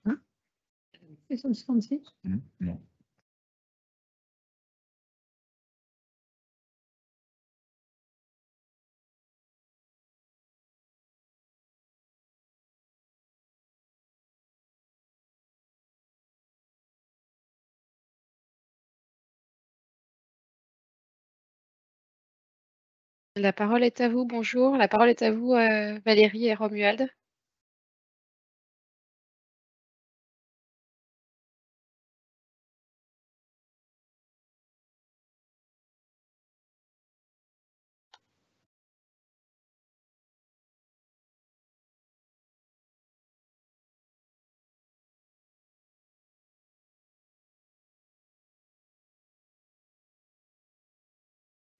Hein? C'est sur le 66? Non. La parole est à vous, bonjour. La parole est à vous, Valérie et Romuald.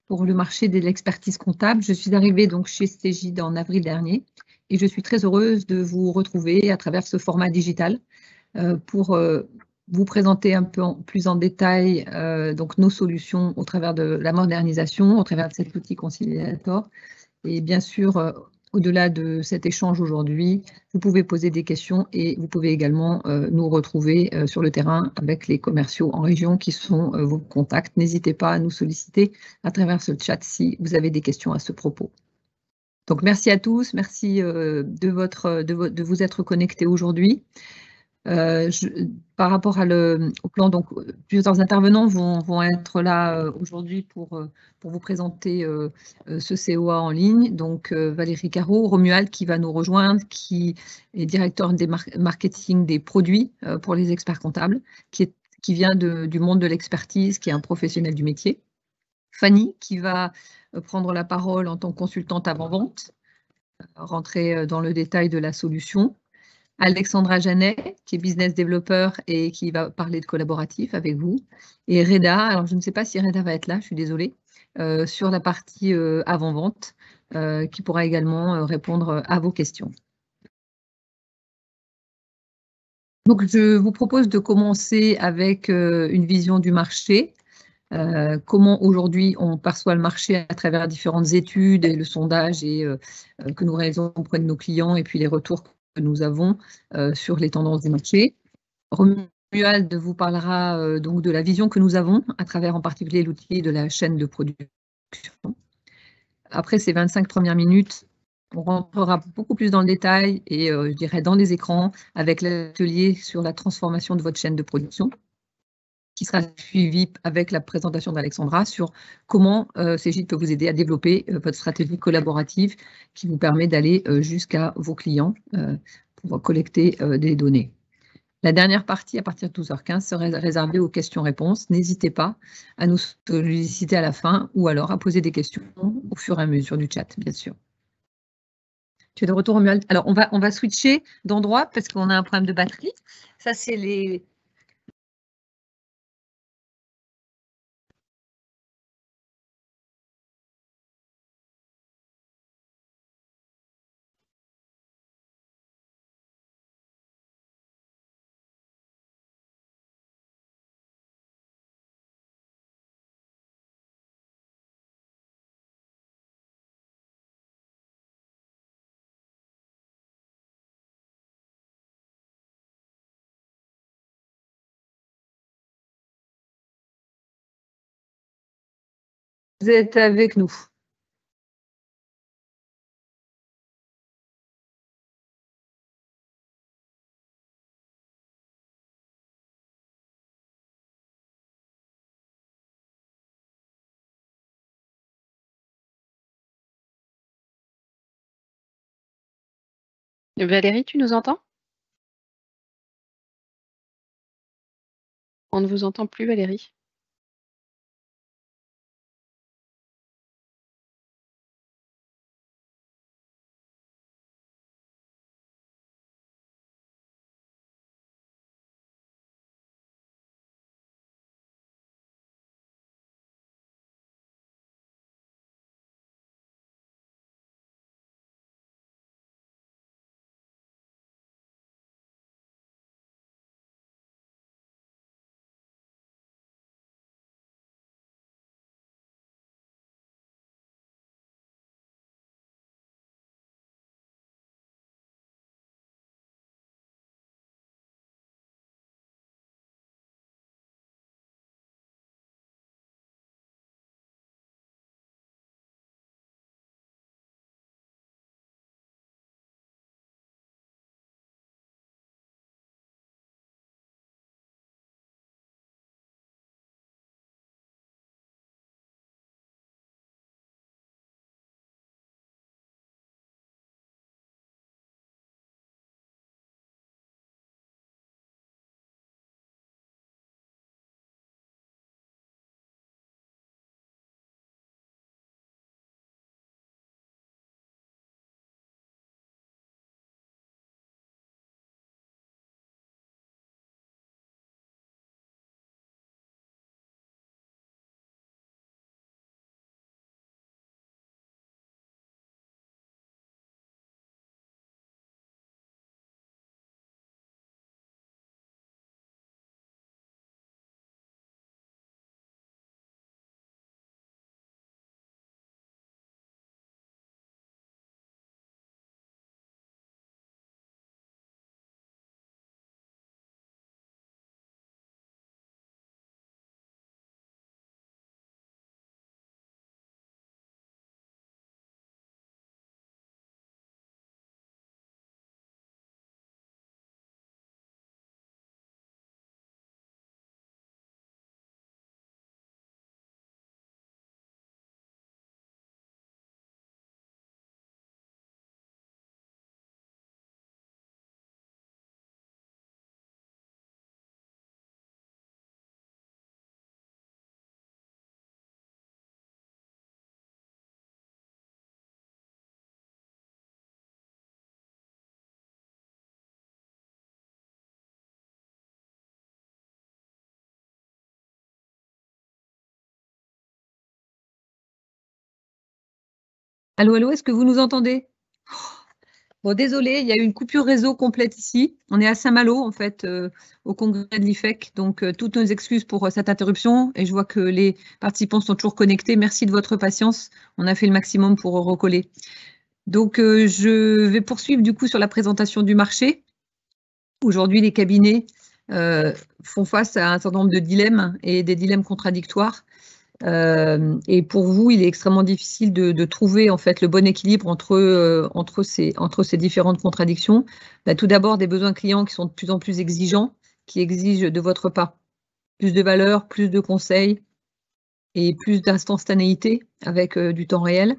Pour le marché de l'expertise comptable. Je suis arrivée donc chez Cégide en avril dernier et je suis très heureuse de vous retrouver à travers ce format digital pour vous présenter un peu plus en détail donc nos solutions au travers de la modernisation, au travers de cet outil Conciliator. Et bien sûr, au-delà de cet échange aujourd'hui, vous pouvez poser des questions et vous pouvez également nous retrouver sur le terrain avec les commerciaux en région qui sont vos contacts. N'hésitez pas à nous solliciter à travers ce chat si vous avez des questions à ce propos. Donc, merci à tous, merci de vous être connectés aujourd'hui. Par rapport au plan, donc, plusieurs intervenants vont être là aujourd'hui pour vous présenter ce COA en ligne. Donc, Valérie Caro, Romuald qui va nous rejoindre, qui est directeur des marketing des produits pour les experts comptables, qui vient du monde de l'expertise, qui est un professionnel du métier. Fanny qui va prendre la parole en tant que consultante avant-vente, rentrer dans le détail de la solution. Alexandra Janet, qui est business developer et qui va parler de collaboratif avec vous. Et Reda, alors je ne sais pas si Reda va être là, je suis désolée, sur la partie avant-vente, qui pourra également répondre à vos questions. Donc, je vous propose de commencer avec une vision du marché. Comment aujourd'hui on perçoit le marché à travers différentes études et le sondage que nous réalisons auprès de nos clients et puis les retours que nous avons sur les tendances du marché. Romuald vous parlera donc de la vision que nous avons à travers en particulier l'outil de la chaîne de production. Après ces 25 premières minutes, on rentrera beaucoup plus dans le détail et je dirais dans les écrans avec l'atelier sur la transformation de votre chaîne de production, qui sera suivi avec la présentation d'Alexandra sur comment Cégide peut vous aider à développer votre stratégie collaborative qui vous permet d'aller jusqu'à vos clients pour collecter des données. La dernière partie, à partir de 12h15, serait réservée aux questions-réponses. N'hésitez pas à nous solliciter à la fin ou alors à poser des questions au fur et à mesure du chat, bien sûr. Tu es de retour, Romuald. Alors, on va switcher d'endroit parce qu'on a un problème de batterie. Ça, c'est les... Vous êtes avec nous. Valérie, tu nous entends? On ne vous entend plus, Valérie. Allô, allô, est-ce que vous nous entendez? Bon, désolé, il y a eu une coupure réseau complète ici. On est à Saint-Malo, en fait, au congrès de l'IFEC. Donc, toutes nos excuses pour cette interruption. Et je vois que les participants sont toujours connectés. Merci de votre patience. On a fait le maximum pour recoller. Donc, je vais poursuivre du coup sur la présentation du marché. Aujourd'hui, les cabinets font face à un certain nombre de dilemmes et des dilemmes contradictoires. Et pour vous, il est extrêmement difficile de trouver en fait le bon équilibre entre ces différentes contradictions. Tout d'abord, des besoins clients qui sont de plus en plus exigeants, qui exigent de votre part plus de valeur, plus de conseils et plus d'instantanéité avec du temps réel.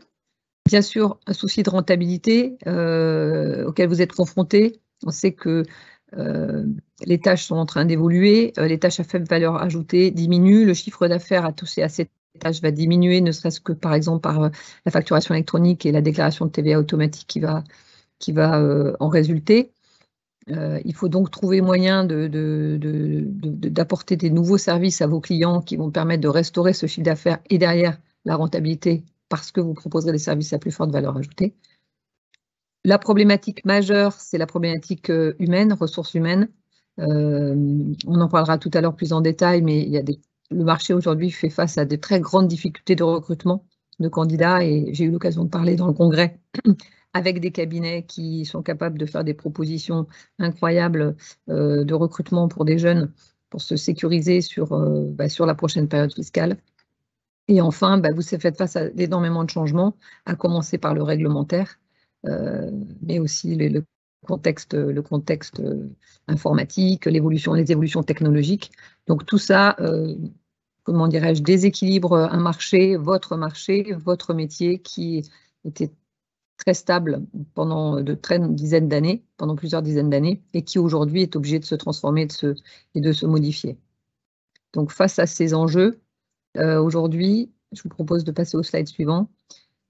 Bien sûr, un souci de rentabilité auquel vous êtes confronté. On sait que les tâches sont en train d'évoluer, les tâches à faible valeur ajoutée diminuent, le chiffre d'affaires associé à ces tâches va diminuer, ne serait-ce que par exemple par la facturation électronique et la déclaration de TVA automatique qui va en résulter. Il faut donc trouver moyen d'apporter des nouveaux services à vos clients qui vont permettre de restaurer ce chiffre d'affaires et derrière la rentabilité parce que vous proposerez des services à plus forte valeur ajoutée. La problématique majeure, c'est la problématique humaine, ressources humaines. On en parlera tout à l'heure plus en détail, mais le marché aujourd'hui fait face à de très grandes difficultés de recrutement de candidats et j'ai eu l'occasion de parler dans le congrès avec des cabinets qui sont capables de faire des propositions incroyables de recrutement pour des jeunes pour se sécuriser sur la prochaine période fiscale. Et enfin, vous faites face à énormément de changements, à commencer par le réglementaire, mais aussi le contexte informatique, les évolutions technologiques. Donc tout ça, comment dirais-je, déséquilibre un marché, votre métier qui était très stable pendant pendant plusieurs dizaines d'années, et qui aujourd'hui est obligé de se transformer et de se modifier. Donc face à ces enjeux, aujourd'hui, je vous propose de passer au slide suivant.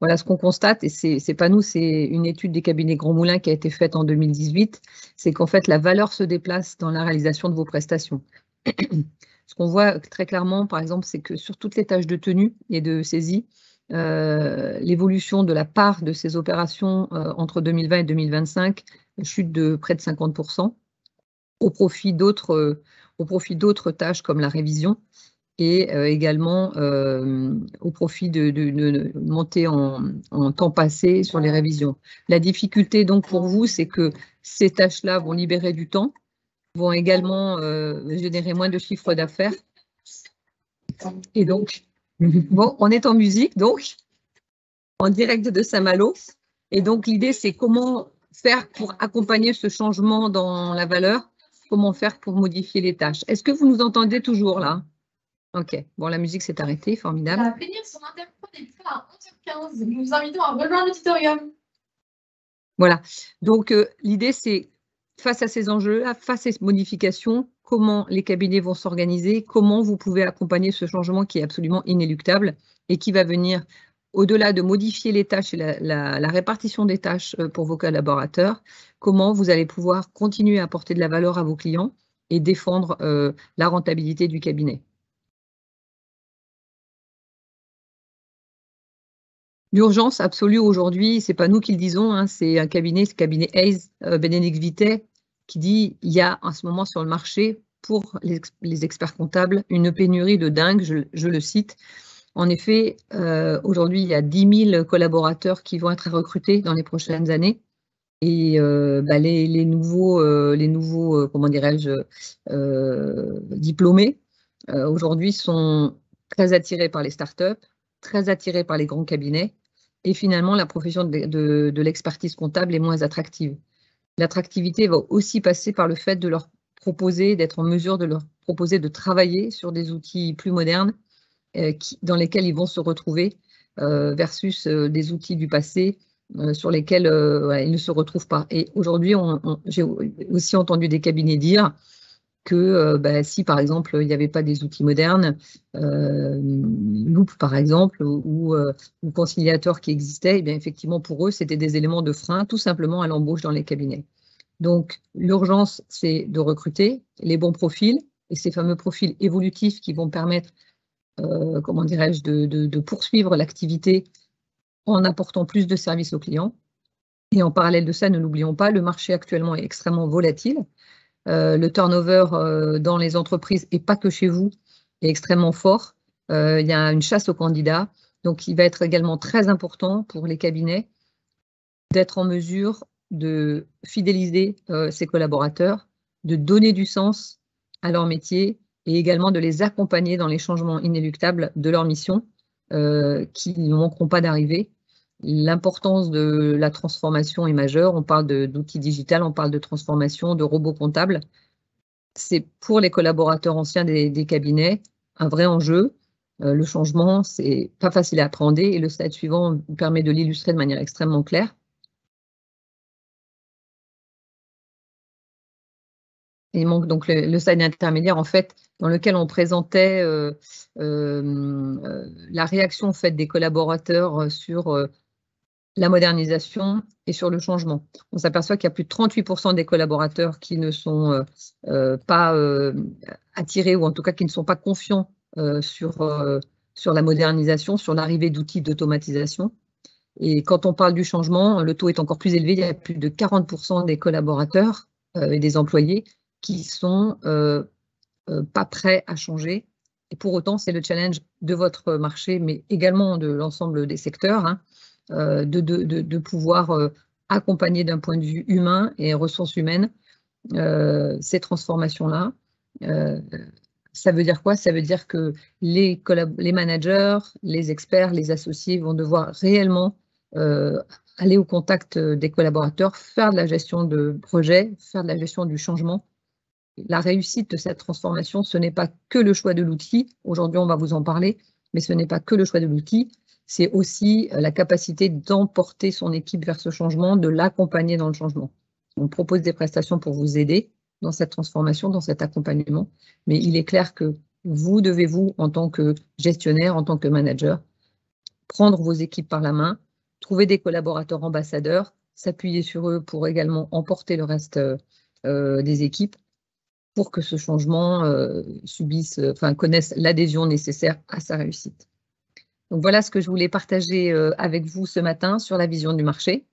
Voilà ce qu'on constate, et c'est pas nous, c'est une étude des cabinets Grand Moulin qui a été faite en 2018, c'est qu'en fait la valeur se déplace dans la réalisation de vos prestations. Ce qu'on voit très clairement, par exemple, c'est que sur toutes les tâches de tenue et de saisie, l'évolution de la part de ces opérations entre 2020 et 2025 chute de près de 50% au profit d'autres tâches comme la révision et également au profit de monter en temps passé sur les révisions. La difficulté donc pour vous, c'est que ces tâches-là vont libérer du temps, vont également générer moins de chiffre d'affaires. Et donc, bon, on est en musique, donc, en direct de Saint-Malo. Et donc, l'idée, c'est comment faire pour accompagner ce changement dans la valeur, comment faire pour modifier les tâches. Est-ce que vous nous entendez toujours là? Ok, bon, la musique s'est arrêtée, formidable. La finir son interview débutera à 11h15. Nous vous invitons à rejoindre l'auditorium. Voilà, donc l'idée, c'est face à ces enjeux, face à ces modifications, comment les cabinets vont s'organiser, comment vous pouvez accompagner ce changement qui est absolument inéluctable et qui va venir au-delà de modifier les tâches et la répartition des tâches pour vos collaborateurs, comment vous allez pouvoir continuer à apporter de la valeur à vos clients et défendre la rentabilité du cabinet. L'urgence absolue aujourd'hui, ce n'est pas nous qui le disons, hein, c'est un cabinet, le cabinet Hayes, Bénédicte Vitet, qui dit il y a en ce moment sur le marché, pour les experts comptables, une pénurie de dingue, je le cite. En effet, aujourd'hui, il y a 10 000 collaborateurs qui vont être recrutés dans les prochaines années. Et les nouveaux comment dirais-je, diplômés, aujourd'hui, sont très attirés par les startups, très attirés par les grands cabinets. Et finalement, la profession de l'expertise comptable est moins attractive. L'attractivité va aussi passer par le fait de leur proposer, d'être en mesure de leur proposer de travailler sur des outils plus modernes dans lesquels ils vont se retrouver versus des outils du passé sur lesquels ils ne se retrouvent pas. Et aujourd'hui, j'ai aussi entendu des cabinets dire que si, par exemple, il n'y avait pas des outils modernes, Loop, par exemple, ou Conciliator qui existait, et bien, effectivement, pour eux, c'était des éléments de frein, tout simplement, à l'embauche dans les cabinets. Donc, l'urgence, c'est de recruter les bons profils, et ces fameux profils évolutifs qui vont permettre, comment dirais-je, de poursuivre l'activité en apportant plus de services aux clients. Et en parallèle de ça, ne l'oublions pas, le marché actuellement est extrêmement volatile. Le turnover dans les entreprises, et pas que chez vous, est extrêmement fort. Il y a une chasse aux candidats. Donc, il va être également très important pour les cabinets d'être en mesure de fidéliser ses collaborateurs, de donner du sens à leur métier et également de les accompagner dans les changements inéluctables de leur mission qui ne manqueront pas d'arriver. L'importance de la transformation est majeure. On parle d'outils digitaux, on parle de transformation, de robots comptables. C'est pour les collaborateurs anciens des cabinets un vrai enjeu. Le changement, c'est pas facile à appréhender et le slide suivant permet de l'illustrer de manière extrêmement claire. Il manque donc le slide intermédiaire, en fait, dans lequel on présentait la réaction en fait, des collaborateurs sur la modernisation et sur le changement. On s'aperçoit qu'il y a plus de 38% des collaborateurs qui ne sont pas attirés ou en tout cas qui ne sont pas confiants sur la modernisation, sur l'arrivée d'outils d'automatisation. Et quand on parle du changement, le taux est encore plus élevé. Il y a plus de 40% des collaborateurs et des employés qui sont pas prêts à changer. Et pour autant, c'est le challenge de votre marché, mais également de l'ensemble des secteurs, hein, de pouvoir accompagner d'un point de vue humain et ressources humaines ces transformations-là. Ça veut dire quoi? Ça veut dire que les managers, les experts, les associés vont devoir réellement aller au contact des collaborateurs, faire de la gestion de projet, faire de la gestion du changement. La réussite de cette transformation, ce n'est pas que le choix de l'outil. Aujourd'hui, on va vous en parler, mais ce n'est pas que le choix de l'outil. C'est aussi la capacité d'emporter son équipe vers ce changement, de l'accompagner dans le changement. On propose des prestations pour vous aider dans cette transformation, dans cet accompagnement, mais il est clair que vous devez, vous, en tant que gestionnaire, en tant que manager, prendre vos équipes par la main, trouver des collaborateurs ambassadeurs, s'appuyer sur eux pour également emporter le reste des équipes pour que ce changement connaisse l'adhésion nécessaire à sa réussite. Donc voilà ce que je voulais partager avec vous ce matin sur la vision du marché.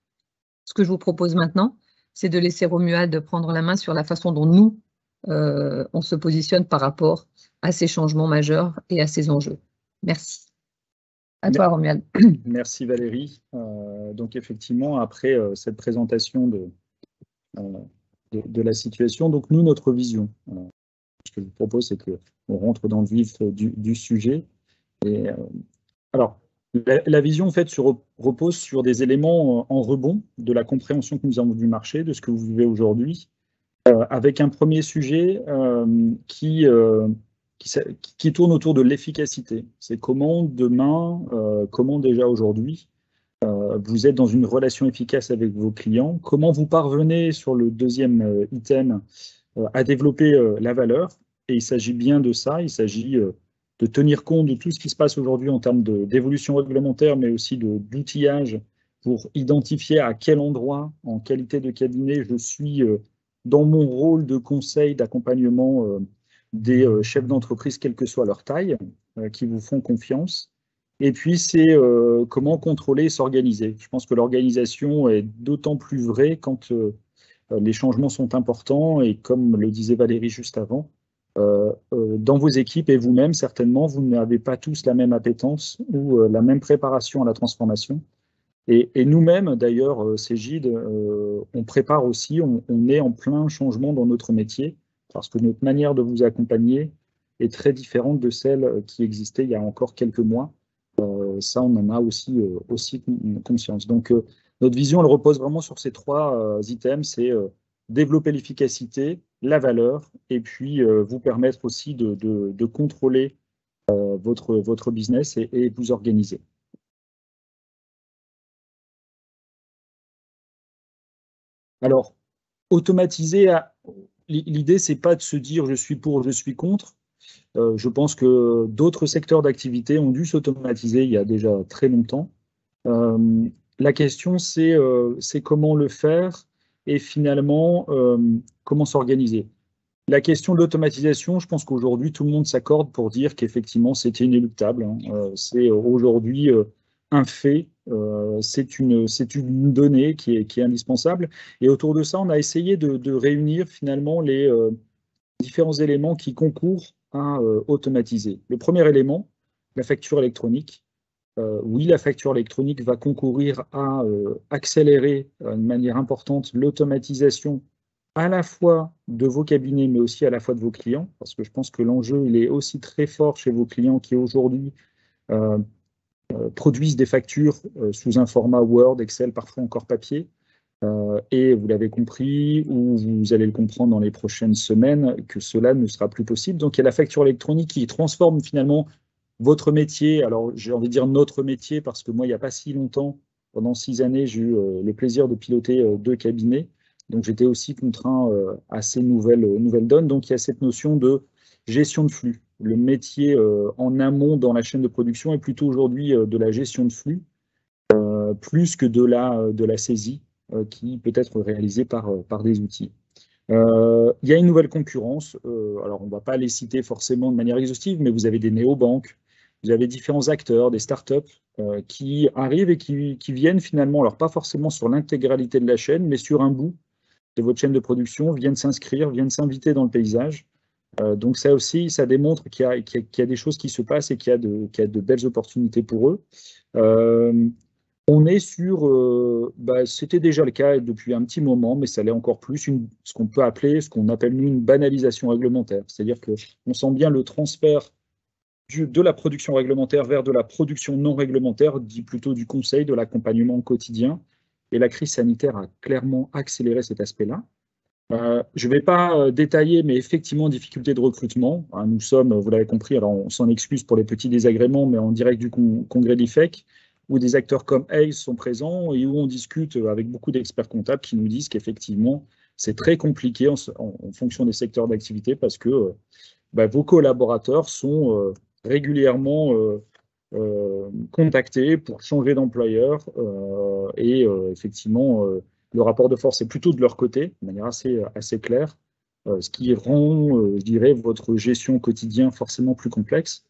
Ce que je vous propose maintenant, c'est de laisser Romuald prendre la main sur la façon dont nous, on se positionne par rapport à ces changements majeurs et à ces enjeux. Merci. À toi, Romuald. Merci Valérie. Donc effectivement, après cette présentation de la situation, donc nous, notre vision, ce que je vous propose, c'est qu'on rentre dans le vif du sujet. Et, alors, la vision en fait repose sur des éléments en rebond de la compréhension que nous avons du marché, de ce que vous vivez aujourd'hui, avec un premier sujet qui tourne autour de l'efficacité. C'est comment demain, comment déjà aujourd'hui, vous êtes dans une relation efficace avec vos clients, comment vous parvenez sur le deuxième item à développer la valeur. Et il s'agit bien de ça, il s'agit de tenir compte de tout ce qui se passe aujourd'hui en termes d'évolution réglementaire, mais aussi d'outillage pour identifier à quel endroit, en qualité de cabinet, je suis dans mon rôle de conseil, d'accompagnement des chefs d'entreprise, quelle que soit leur taille, qui vous font confiance. Et puis, c'est comment contrôler et s'organiser. Je pense que l'organisation est d'autant plus vraie quand les changements sont importants et comme le disait Valérie juste avant, dans vos équipes et vous-même, certainement, vous n'avez pas tous la même appétence ou la même préparation à la transformation. Et nous-mêmes, d'ailleurs, Cégide, on prépare aussi, on est en plein changement dans notre métier parce que notre manière de vous accompagner est très différente de celle qui existait il y a encore quelques mois. Ça, on en a aussi conscience. Donc, notre vision, elle repose vraiment sur ces trois items, c'est développer l'efficacité, la valeur, et puis vous permettre aussi de contrôler votre business et vous organiser. Alors, automatiser, l'idée, c'est pas de se dire je suis pour, je suis contre. Je pense que d'autres secteurs d'activité ont dû s'automatiser il y a déjà très longtemps. La question, c'est comment le faire et finalement, comment s'organiser. La question de l'automatisation, je pense qu'aujourd'hui, tout le monde s'accorde pour dire qu'effectivement, c'était inéluctable. Hein. C'est aujourd'hui un fait, c'est une donnée qui est indispensable. Et autour de ça, on a essayé de réunir finalement les différents éléments qui concourent à automatiser. Le premier élément, la facture électronique. Oui, la facture électronique va concourir à accélérer de manière importante l'automatisation à la fois de vos cabinets, mais aussi à la fois de vos clients, parce que je pense que l'enjeu, il est aussi très fort chez vos clients qui aujourd'hui produisent des factures sous un format Word, Excel, parfois encore papier. Et vous l'avez compris, ou vous allez le comprendre dans les prochaines semaines, que cela ne sera plus possible. Donc il y a la facture électronique qui transforme finalement votre métier. Alors j'ai envie de dire notre métier, parce que moi, il n'y a pas si longtemps, pendant 6 années, j'ai eu le plaisir de piloter 2 cabinets. Donc j'étais aussi contraint à ces nouvelles donnes. Donc il y a cette notion de gestion de flux. Le métier en amont dans la chaîne de production est plutôt aujourd'hui de la gestion de flux, plus que de la saisie qui peut être réalisée par des outils. Il y a une nouvelle concurrence. Alors on ne va pas les citer forcément de manière exhaustive, mais vous avez des néobanques, vous avez différents acteurs, des startups qui arrivent et qui viennent finalement, alors pas forcément sur l'intégralité de la chaîne, mais sur un bout de votre chaîne de production, viennent s'inscrire, viennent s'inviter dans le paysage. Donc ça aussi, ça démontre qu'il y a des choses qui se passent et qu'il y a de belles opportunités pour eux. On est sur, c'était déjà le cas depuis un petit moment, mais ça l'est encore plus, ce qu'on peut appeler, ce qu'on appelle nous une banalisation réglementaire. C'est-à-dire qu'on sent bien le transfert de la production réglementaire vers de la production non réglementaire, dit plutôt du conseil, de l'accompagnement quotidien. Et la crise sanitaire a clairement accéléré cet aspect-là. Je ne vais pas détailler, mais effectivement, difficulté de recrutement. Nous sommes, vous l'avez compris, alors on s'en excuse pour les petits désagréments, mais en direct du congrès d'IFEC, où des acteurs comme Hayes sont présents et où on discute avec beaucoup d'experts comptables qui nous disent qu'effectivement, c'est très compliqué en fonction des secteurs d'activité parce que vos collaborateurs sont régulièrement contactés pour changer d'employeur et effectivement, le rapport de force est plutôt de leur côté, de manière assez claire, ce qui rend, je dirais, votre gestion quotidienne forcément plus complexe.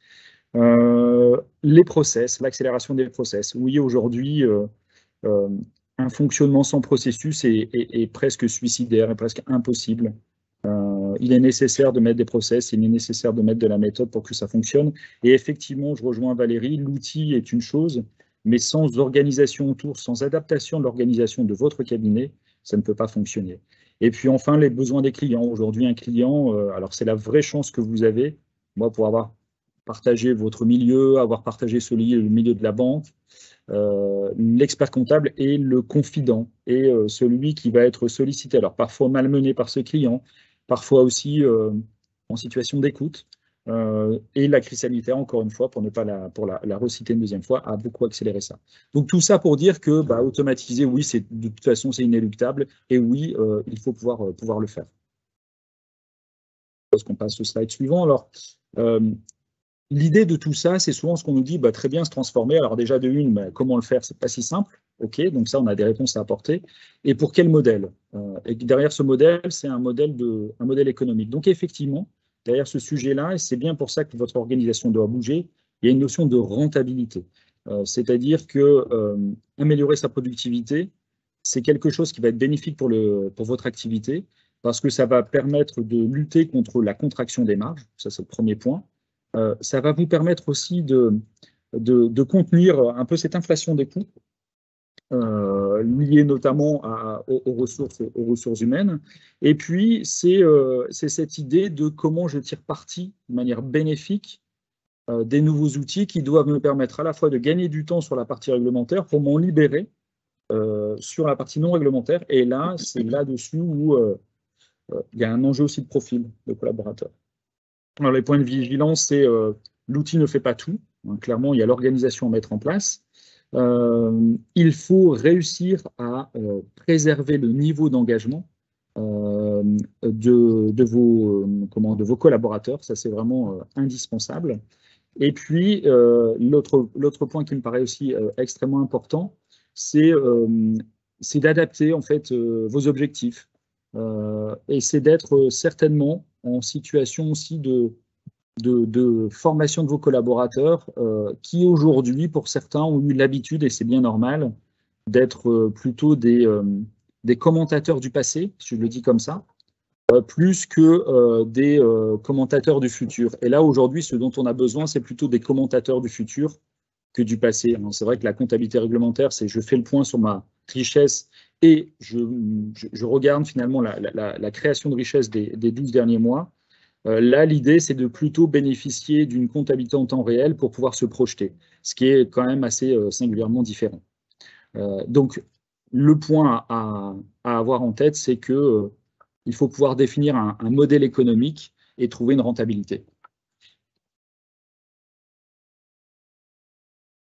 Les process, l'accélération des process. Oui, aujourd'hui, un fonctionnement sans processus est presque suicidaire, est presque impossible. Il est nécessaire de mettre des process, il est nécessaire de mettre de la méthode pour que ça fonctionne. Et effectivement, je rejoins Valérie, l'outil est une chose, mais sans organisation autour, sans adaptation de l'organisation de votre cabinet, ça ne peut pas fonctionner. Et puis enfin, les besoins des clients. Aujourd'hui, un client, alors c'est la vraie chance que vous avez, moi, pour avoir partagé votre milieu, avoir partagé le milieu de la banque, l'expert comptable est le confident et celui qui va être sollicité. Alors parfois malmené par ce client, parfois aussi en situation d'écoute. Et la crise sanitaire, encore une fois, pour la reciter une deuxième fois, a beaucoup accéléré ça. Donc tout ça pour dire que automatiser, oui, de toute façon, c'est inéluctable. Et oui, il faut pouvoir le faire. Est-ce qu'on passe au slide suivant? Alors, l'idée de tout ça, c'est souvent ce qu'on nous dit, très bien se transformer. Alors déjà, de une, comment le faire? C'est pas si simple. OK, donc ça, on a des réponses à apporter. Et pour quel modèle? Et derrière ce modèle, c'est un modèle économique. Donc effectivement, derrière ce sujet-là, et c'est bien pour ça que votre organisation doit bouger, il y a une notion de rentabilité. C'est-à-dire que améliorer sa productivité, c'est quelque chose qui va être bénéfique pour votre activité, parce que ça va permettre de lutter contre la contraction des marges. Ça, c'est le premier point. Ça va vous permettre aussi de contenir un peu cette inflation des coûts, liée notamment aux ressources humaines. Et puis, c'est cette idée de comment je tire parti de manière bénéfique des nouveaux outils qui doivent me permettre à la fois de gagner du temps sur la partie réglementaire pour m'en libérer sur la partie non réglementaire. Et là, c'est là-dessus où il y a un enjeu aussi de profil de collaborateurs. Alors, les points de vigilance, c'est l'outil ne fait pas tout. Hein, clairement, il y a l'organisation à mettre en place. Il faut réussir à préserver le niveau d'engagement de vos collaborateurs. Ça, c'est vraiment indispensable. Et puis, l'autre point qui me paraît aussi extrêmement important, c'est d'adapter en fait vos objectifs. Et c'est d'être certainement en situation aussi de de formation de vos collaborateurs qui aujourd'hui, pour certains, ont eu l'habitude, et c'est bien normal, d'être plutôt des commentateurs du passé, si je le dis comme ça, plus que des commentateurs du futur. Et là, aujourd'hui, ce dont on a besoin, c'est plutôt des commentateurs du futur que du passé. C'est vrai que la comptabilité réglementaire, c'est je fais le point sur ma richesse et je regarde finalement la création de richesse des 12 derniers mois. Là, l'idée, c'est de plutôt bénéficier d'une comptabilité en temps réel pour pouvoir se projeter, ce qui est quand même assez singulièrement différent. Donc, le point à avoir en tête, c'est que il faut pouvoir définir un modèle économique et trouver une rentabilité.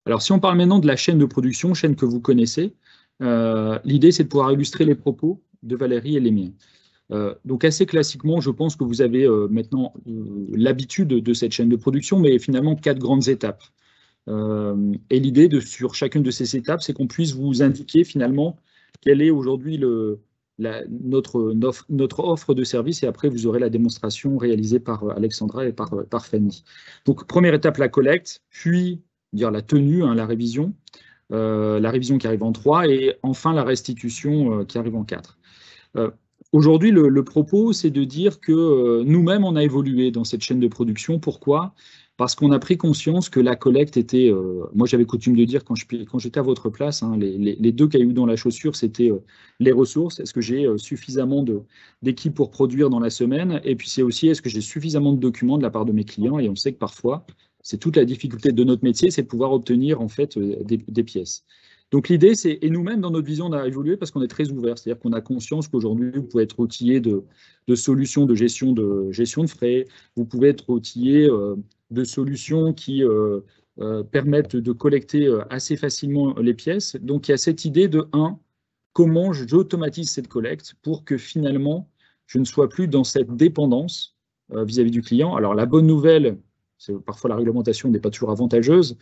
Alors, si on parle maintenant de la chaîne de production, chaîne que vous connaissez, l'idée, c'est de pouvoir illustrer les propos de Valérie et les miens. Donc, assez classiquement, je pense que vous avez maintenant l'habitude de cette chaîne de production, mais finalement 4 grandes étapes. Et l'idée sur chacune de ces étapes, c'est qu'on puisse vous indiquer finalement quelle est aujourd'hui notre offre de service, et après vous aurez la démonstration réalisée par Alexandra et par Fanny. Donc première étape, la collecte, puis dire la tenue, la révision qui arrive en 3, et enfin la restitution qui arrive en 4. Aujourd'hui, le propos, c'est de dire que nous-mêmes, on a évolué dans cette chaîne de production. Pourquoi ? Parce qu'on a pris conscience que la collecte était, moi j'avais coutume de dire quand j'étais à votre place, les 2 cailloux dans la chaussure, c'était les ressources. Est-ce que j'ai suffisamment d'équipes pour produire dans la semaine? Et puis c'est aussi, est-ce que j'ai suffisamment de documents de la part de mes clients? Et on sait que parfois, c'est toute la difficulté de notre métier, c'est de pouvoir obtenir en fait des pièces. Donc l'idée, c'est, et nous-mêmes dans notre vision, on a évolué parce qu'on est très ouvert, c'est-à-dire qu'on a conscience qu'aujourd'hui, vous pouvez être outillé de solutions de gestion de frais, vous pouvez être outillé de solutions qui permettent de collecter assez facilement les pièces. Donc il y a cette idée de, comment j'automatise cette collecte pour que finalement, je ne sois plus dans cette dépendance vis-à-vis du client. Alors la bonne nouvelle, c'est parfois la réglementation n'est pas toujours avantageuse.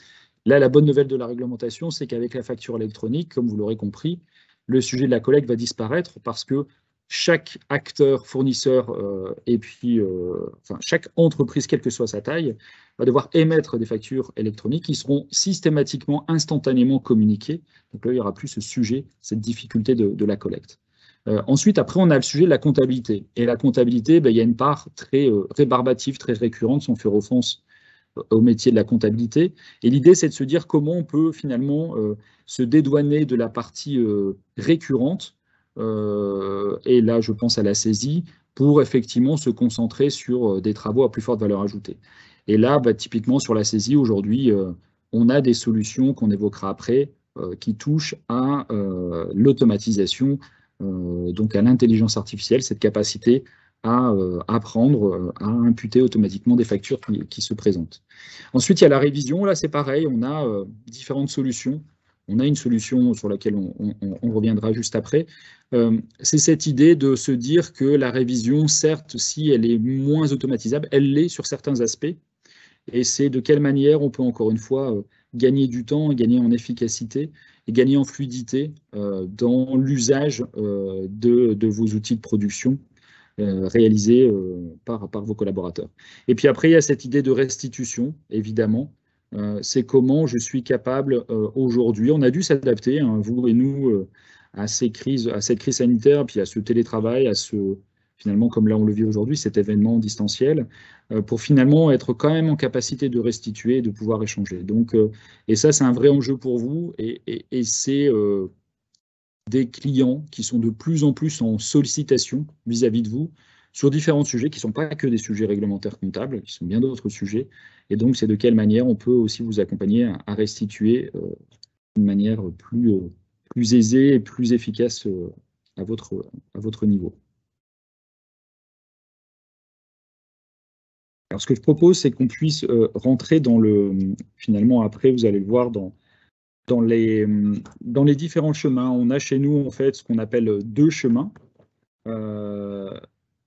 Là, la bonne nouvelle de la réglementation, c'est qu'avec la facture électronique, comme vous l'aurez compris, le sujet de la collecte va disparaître parce que chaque acteur, fournisseur, et puis chaque entreprise, quelle que soit sa taille, va devoir émettre des factures électroniques qui seront systématiquement, instantanément communiquées. Donc là, il n'y aura plus ce sujet, cette difficulté de la collecte. Ensuite, après, on a le sujet de la comptabilité. Et la comptabilité, il y a une part très rébarbative, très récurrente, sans faire offense au métier de la comptabilité. Et l'idée, c'est de se dire comment on peut finalement se dédouaner de la partie récurrente, et là, je pense à la saisie, pour effectivement se concentrer sur des travaux à plus forte valeur ajoutée. Et là, typiquement sur la saisie, aujourd'hui, on a des solutions qu'on évoquera après, qui touchent à l'automatisation, donc à l'intelligence artificielle, cette capacité à apprendre, à imputer automatiquement des factures qui se présentent. Ensuite, il y a la révision. Là, c'est pareil, on a différentes solutions. On a une solution sur laquelle on reviendra juste après. C'est cette idée de se dire que la révision, certes, si elle est moins automatisable, elle l'est sur certains aspects. Et c'est de quelle manière on peut, encore une fois, gagner du temps, gagner en efficacité et gagner en fluidité dans l'usage de vos outils de production réalisés par vos collaborateurs. Et puis après, il y a cette idée de restitution, évidemment. C'est comment je suis capable aujourd'hui, on a dû s'adapter, vous et nous, à cette crise sanitaire, puis à ce télétravail, à finalement, comme là on le vit aujourd'hui, cet événement distanciel, pour finalement être quand même en capacité de restituer et de pouvoir échanger. Donc, et ça, c'est un vrai enjeu pour vous, et c'est des clients qui sont de plus en plus en sollicitation vis-à-vis de vous sur différents sujets qui ne sont pas que des sujets réglementaires comptables, qui sont bien d'autres sujets. Et donc, c'est de quelle manière on peut aussi vous accompagner à restituer d'une manière plus aisée et plus efficace à votre niveau. Alors, ce que je propose, c'est qu'on puisse rentrer dans finalement, après, vous allez le voir, dans les différents chemins. On a chez nous, en fait, ce qu'on appelle 2 chemins.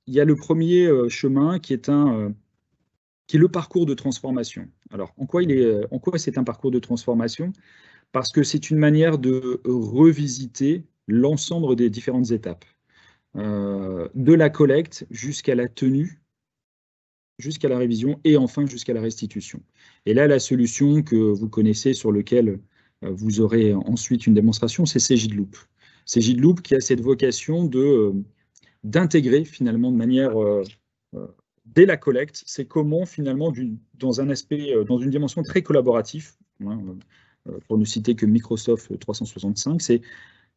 Il y a le premier chemin qui est le parcours de transformation. Alors, en quoi c'est un parcours de transformation? Parce que c'est une manière de revisiter l'ensemble des différentes étapes, de la collecte jusqu'à la tenue, jusqu'à la révision et enfin jusqu'à la restitution. Et là, la solution que vous connaissez, sur laquelle vous aurez ensuite une démonstration, c'est Cegidloop. Cegidloop qui a cette vocation d'intégrer finalement de manière, dès la collecte, c'est comment finalement, dans un aspect, dans une dimension très collaborative, hein, pour ne citer que Microsoft 365, c'est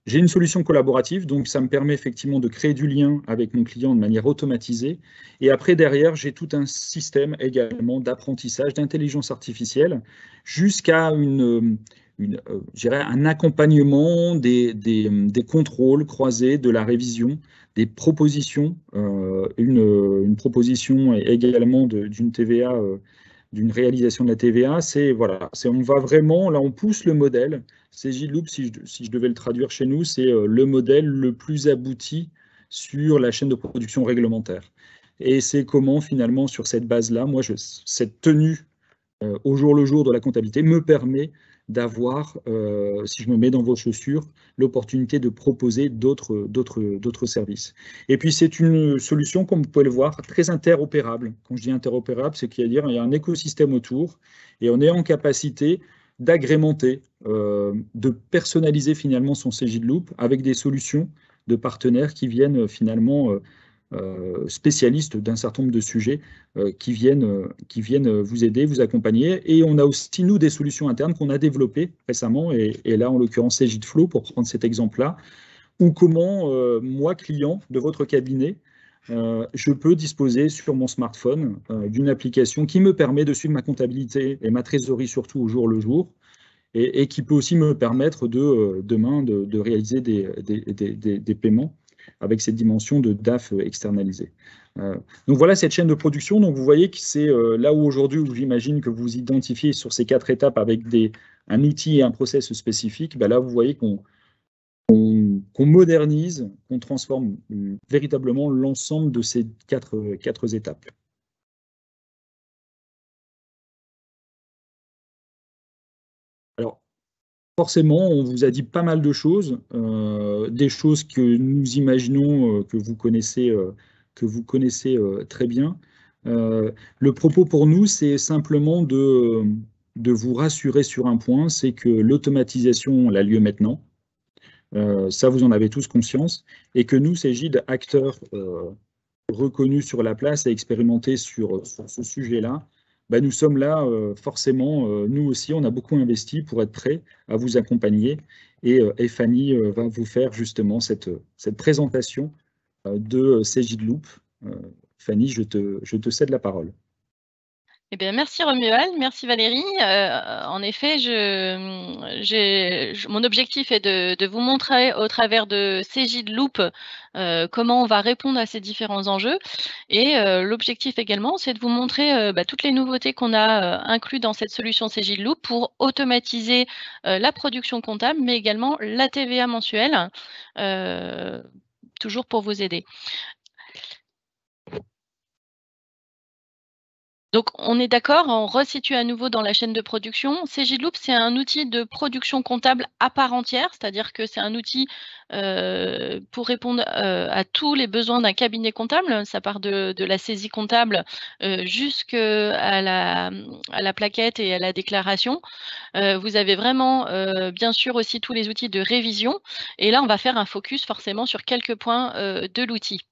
j'ai une solution collaborative, donc ça me permet effectivement de créer du lien avec mon client de manière automatisée. Et après, derrière, j'ai tout un système également d'apprentissage, d'intelligence artificielle, jusqu'à un accompagnement des contrôles croisés, de la révision, des propositions, une proposition également d'une TVA, d'une réalisation de la TVA, on va vraiment, là on pousse le modèle. Cegidloop, si je devais le traduire chez nous, c'est le modèle le plus abouti sur la chaîne de production réglementaire. Et c'est comment finalement, sur cette base-là, moi, cette tenue au jour le jour de la comptabilité me permet d'avoir, si je me mets dans vos chaussures, l'opportunité de proposer d'autres services. Et puis c'est une solution, comme vous pouvez le voir, très interopérable. Quand je dis interopérable, c'est qu'il y a un écosystème autour et on est en capacité d'agrémenter, de personnaliser finalement son Cegidloop avec des solutions de partenaires qui viennent finalement spécialistes d'un certain nombre de sujets qui viennent vous aider, vous accompagner. Et on a aussi, nous, des solutions internes qu'on a développées récemment, et là, en l'occurrence, Cegidflow, pour prendre cet exemple-là, ou comment, moi, client de votre cabinet, je peux disposer sur mon smartphone d'une application qui me permet de suivre ma comptabilité et ma trésorerie, surtout au jour le jour, et qui peut aussi me permettre demain de réaliser des paiements avec cette dimension de DAF externalisée. Donc voilà cette chaîne de production. Donc vous voyez que c'est là où aujourd'hui, où j'imagine que vous identifiez sur ces 4 étapes avec un outil et un process spécifique, ben là vous voyez qu'on modernise, qu'on transforme véritablement l'ensemble de ces quatre étapes. Alors, forcément, on vous a dit pas mal de choses, des choses que nous imaginons que vous connaissez très bien. Le propos pour nous, c'est simplement de vous rassurer sur un point, c'est que l'automatisation a lieu maintenant. Ça, vous en avez tous conscience. Et que nous, Cegid, acteurs reconnus sur la place et expérimentés sur ce sujet-là, ben, nous sommes là, forcément, nous aussi, on a beaucoup investi pour être prêts à vous accompagner. Et Fanny va vous faire justement cette présentation de Cegidloop. Fanny, je te cède la parole. Eh bien, merci Romuald, merci Valérie. En effet, mon objectif est de vous montrer au travers de Cegidloop comment on va répondre à ces différents enjeux. Et l'objectif également, c'est de vous montrer toutes les nouveautés qu'on a incluses dans cette solution Cegidloop pour automatiser la production comptable, mais également la TVA mensuelle, toujours pour vous aider. Donc, on est d'accord, on resitue à nouveau dans la chaîne de production. Cegidloop, c'est un outil de production comptable à part entière, c'est-à-dire que c'est un outil pour répondre à tous les besoins d'un cabinet comptable. Ça part de la saisie comptable jusqu'à la plaquette et à la déclaration. Vous avez vraiment, bien sûr, aussi tous les outils de révision. Et là, on va faire un focus forcément sur quelques points de l'outil.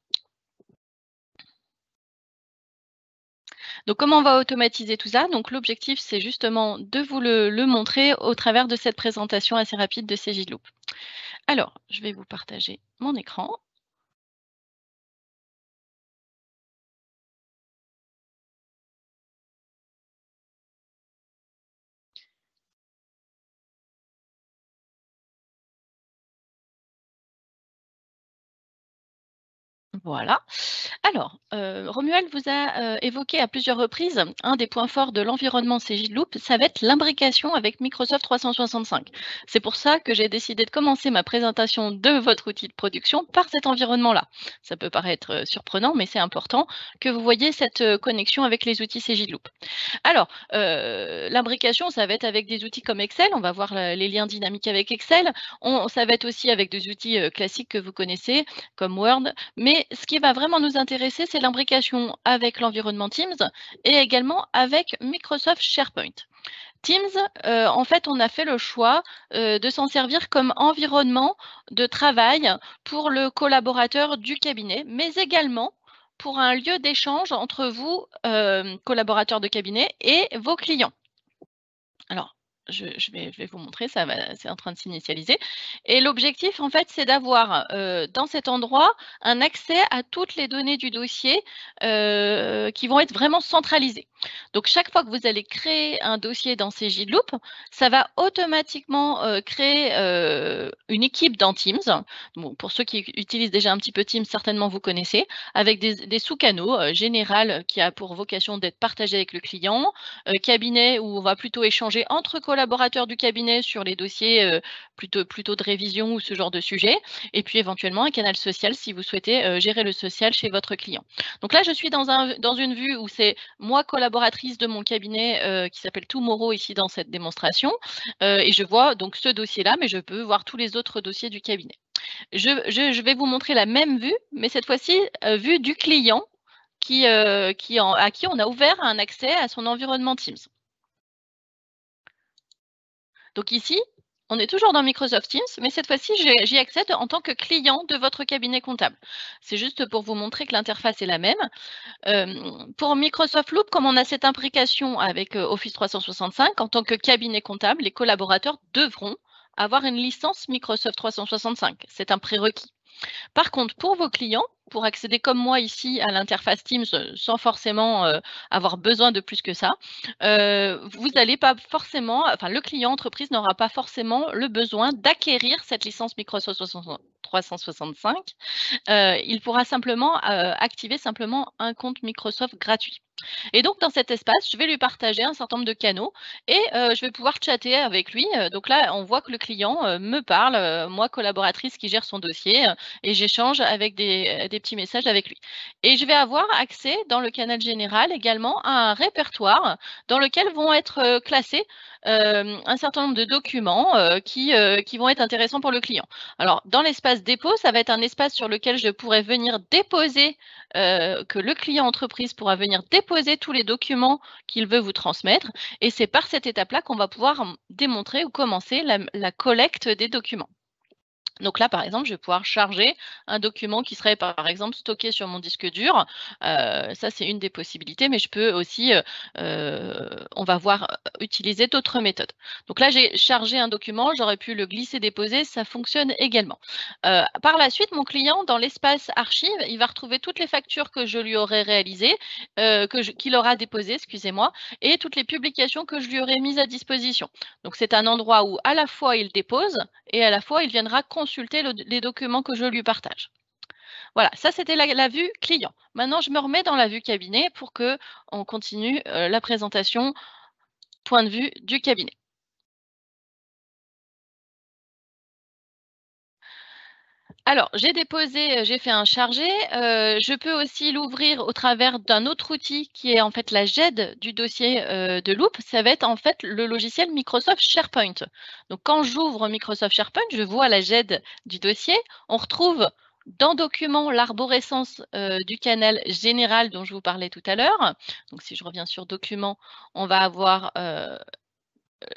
Donc, comment on va automatiser tout ça? Donc, l'objectif, c'est justement de vous le montrer au travers de cette présentation assez rapide de Cegidloop. Alors, je vais vous partager mon écran. Voilà. Alors, Romuald vous a évoqué à plusieurs reprises un des points forts de l'environnement Cegidloop, ça va être l'imbrication avec Microsoft 365. C'est pour ça que j'ai décidé de commencer ma présentation de votre outil de production par cet environnement-là. Ça peut paraître surprenant, mais c'est important que vous voyez cette connexion avec les outils Cegidloop. Alors, l'imbrication, ça va être avec des outils comme Excel. On va voir les liens dynamiques avec Excel. Ça va être aussi avec des outils classiques que vous connaissez, comme Word. Mais ce qui va vraiment nous intéresser, intéresser, c'est l'imbrication avec l'environnement Teams et également avec Microsoft SharePoint. Teams, en fait, on a fait le choix de s'en servir comme environnement de travail pour le collaborateur du cabinet, mais également pour un lieu d'échange entre vous, collaborateurs de cabinet, et vos clients. Alors, je vais vous montrer, c'est en train de s'initialiser. Et l'objectif, en fait, c'est d'avoir dans cet endroit un accès à toutes les données du dossier qui vont être vraiment centralisées. Donc, chaque fois que vous allez créer un dossier dans Cgidloop, ça va automatiquement créer une équipe dans Teams. Bon, pour ceux qui utilisent déjà un petit peu Teams, certainement vous connaissez, avec des sous-canaux général qui a pour vocation d'être partagé avec le client, cabinet où on va plutôt échanger entre collaborateurs du cabinet sur les dossiers plutôt de révision ou ce genre de sujet, et puis éventuellement un canal social si vous souhaitez gérer le social chez votre client. Donc là, je suis dans une vue où c'est moi, collaboratrice de mon cabinet qui s'appelle Tomorrow ici dans cette démonstration, et je vois donc ce dossier-là, mais je peux voir tous les autres dossiers du cabinet. Je vais vous montrer la même vue, mais cette fois-ci, vue du client à qui on a ouvert un accès à son environnement Teams. Donc ici, on est toujours dans Microsoft Teams, mais cette fois-ci, j'y accède en tant que client de votre cabinet comptable. C'est juste pour vous montrer que l'interface est la même. Pour Microsoft Loop, comme on a cette imbrication avec Office 365, en tant que cabinet comptable, les collaborateurs devront avoir une licence Microsoft 365. C'est un prérequis. Par contre, pour vos clients, pour accéder comme moi ici à l'interface Teams sans forcément avoir besoin de plus que ça, vous n'allez pas forcément, enfin le client entreprise n'aura pas forcément le besoin d'acquérir cette licence Microsoft 365. Il pourra simplement activer simplement un compte Microsoft gratuit. Et donc, dans cet espace, je vais lui partager un certain nombre de canaux et je vais pouvoir chatter avec lui. Donc là, on voit que le client me parle, moi, collaboratrice qui gère son dossier, et j'échange avec des petits messages avec lui. Et je vais avoir accès dans le canal général également à un répertoire dans lequel vont être classés un certain nombre de documents qui vont être intéressants pour le client. Alors, dans l'espace dépôt, ça va être un espace sur lequel je pourrais venir déposer, que le client entreprise pourra venir déposer tous les documents qu'il veut vous transmettre. Et c'est par cette étape-là qu'on va pouvoir démontrer ou commencer la collecte des documents. Donc là, par exemple, je vais pouvoir charger un document qui serait, par exemple, stocké sur mon disque dur. Ça, c'est une des possibilités, mais je peux aussi, on va voir, utiliser d'autres méthodes. Donc là, j'ai chargé un document, j'aurais pu le glisser, déposer, ça fonctionne également. Par la suite, mon client, dans l'espace archive, il va retrouver toutes les factures que je lui aurais réalisées, qu'il aura déposées, excusez-moi, et toutes les publications que je lui aurais mises à disposition. Donc c'est un endroit où à la fois il dépose et à la fois il viendra consulter les documents que je lui partage. Voilà, ça c'était la vue client. Maintenant, je me remets dans la vue cabinet pour qu'on continue la présentation point de vue du cabinet. Alors, j'ai déposé, j'ai fait un chargé. Je peux aussi l'ouvrir au travers d'un autre outil qui est en fait la GED du dossier de Loop. Ça va être en fait le logiciel Microsoft SharePoint. Donc, quand j'ouvre Microsoft SharePoint, je vois la GED du dossier. On retrouve dans Documents l'arborescence du canal général dont je vous parlais tout à l'heure. Donc, si je reviens sur Documents, on va avoir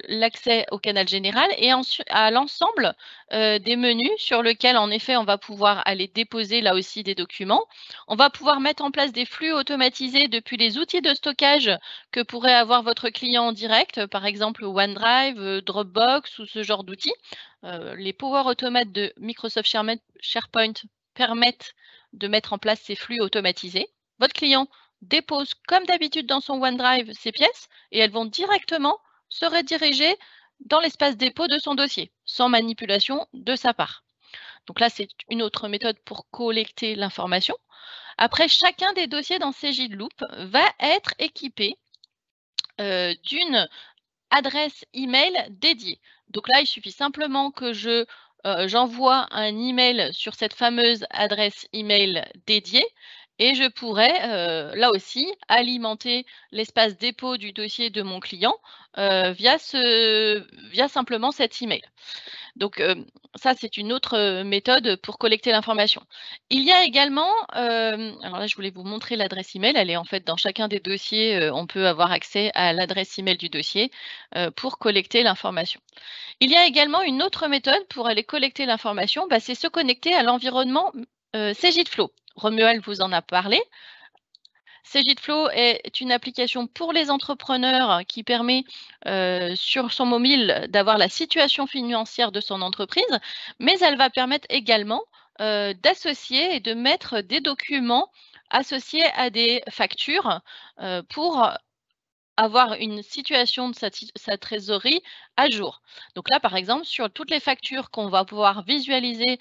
l'accès au canal général et à l'ensemble des menus sur lesquels, en effet, on va pouvoir aller déposer là aussi des documents. On va pouvoir mettre en place des flux automatisés depuis les outils de stockage que pourrait avoir votre client en direct, par exemple OneDrive, Dropbox ou ce genre d'outils. Les Power Automates de Microsoft SharePoint permettent de mettre en place ces flux automatisés. Votre client dépose comme d'habitude dans son OneDrive ces pièces et elles vont directement se rediriger dans l'espace dépôt de son dossier, sans manipulation de sa part. Donc là, c'est une autre méthode pour collecter l'information. Après, chacun des dossiers dans Cgidloop va être équipé d'une adresse email dédiée. Donc là, il suffit simplement que j'envoie un email sur cette fameuse adresse email dédiée Et je pourrais, là aussi, alimenter l'espace dépôt du dossier de mon client via simplement cet email. Donc, ça, c'est une autre méthode pour collecter l'information. Il y a également, alors là, je voulais vous montrer l'adresse email. Elle est en fait dans chacun des dossiers. On peut avoir accès à l'adresse email du dossier pour collecter l'information. Il y a également une autre méthode pour aller collecter l'information, c'est se connecter à l'environnement Cegidflow. Romuald vous en a parlé. Cegidflow est une application pour les entrepreneurs qui permet sur son mobile d'avoir la situation financière de son entreprise, mais elle va permettre également d'associer et de mettre des documents associés à des factures pour avoir une situation de sa trésorerie à jour. Donc là, par exemple, sur toutes les factures qu'on va pouvoir visualiser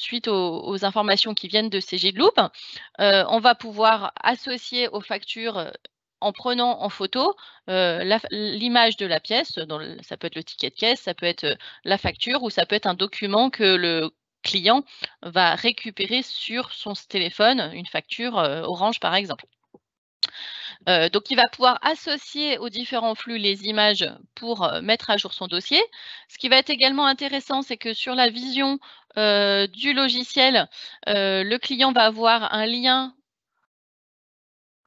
suite aux informations qui viennent de Cegidloop, on va pouvoir associer aux factures en prenant en photo l'image de la pièce, ça peut être le ticket de caisse, ça peut être la facture ou ça peut être un document que le client va récupérer sur son téléphone, une facture Orange par exemple. Donc, il va pouvoir associer aux différents flux les images pour mettre à jour son dossier. Ce qui va être également intéressant, c'est que sur la vision du logiciel, le client va avoir un lien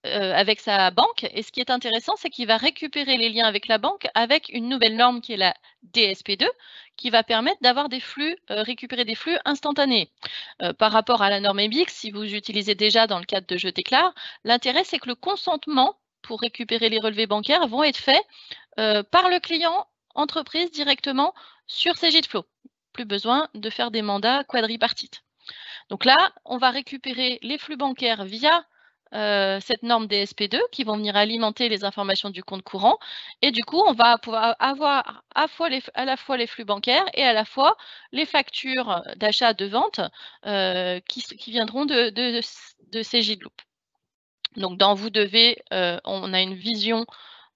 avec sa banque. Et ce qui est intéressant, c'est qu'il va récupérer les liens avec la banque avec une nouvelle norme qui est la DSP2, qui va permettre d'avoir des flux, récupérer des flux instantanés. Par rapport à la norme EBIX, si vous utilisez déjà dans le cadre de Je déclare, l'intérêt, c'est que le consentement pour récupérer les relevés bancaires vont être faits par le client entreprise directement sur Cegidflow. Plus besoin de faire des mandats quadripartites. Donc là, on va récupérer les flux bancaires via cette norme DSP2 qui vont venir alimenter les informations du compte courant. Et du coup, on va pouvoir avoir à la fois les flux bancaires et à la fois les factures d'achat, de vente qui viendront de Cegidloop. Donc, dans Vous devez, on a une vision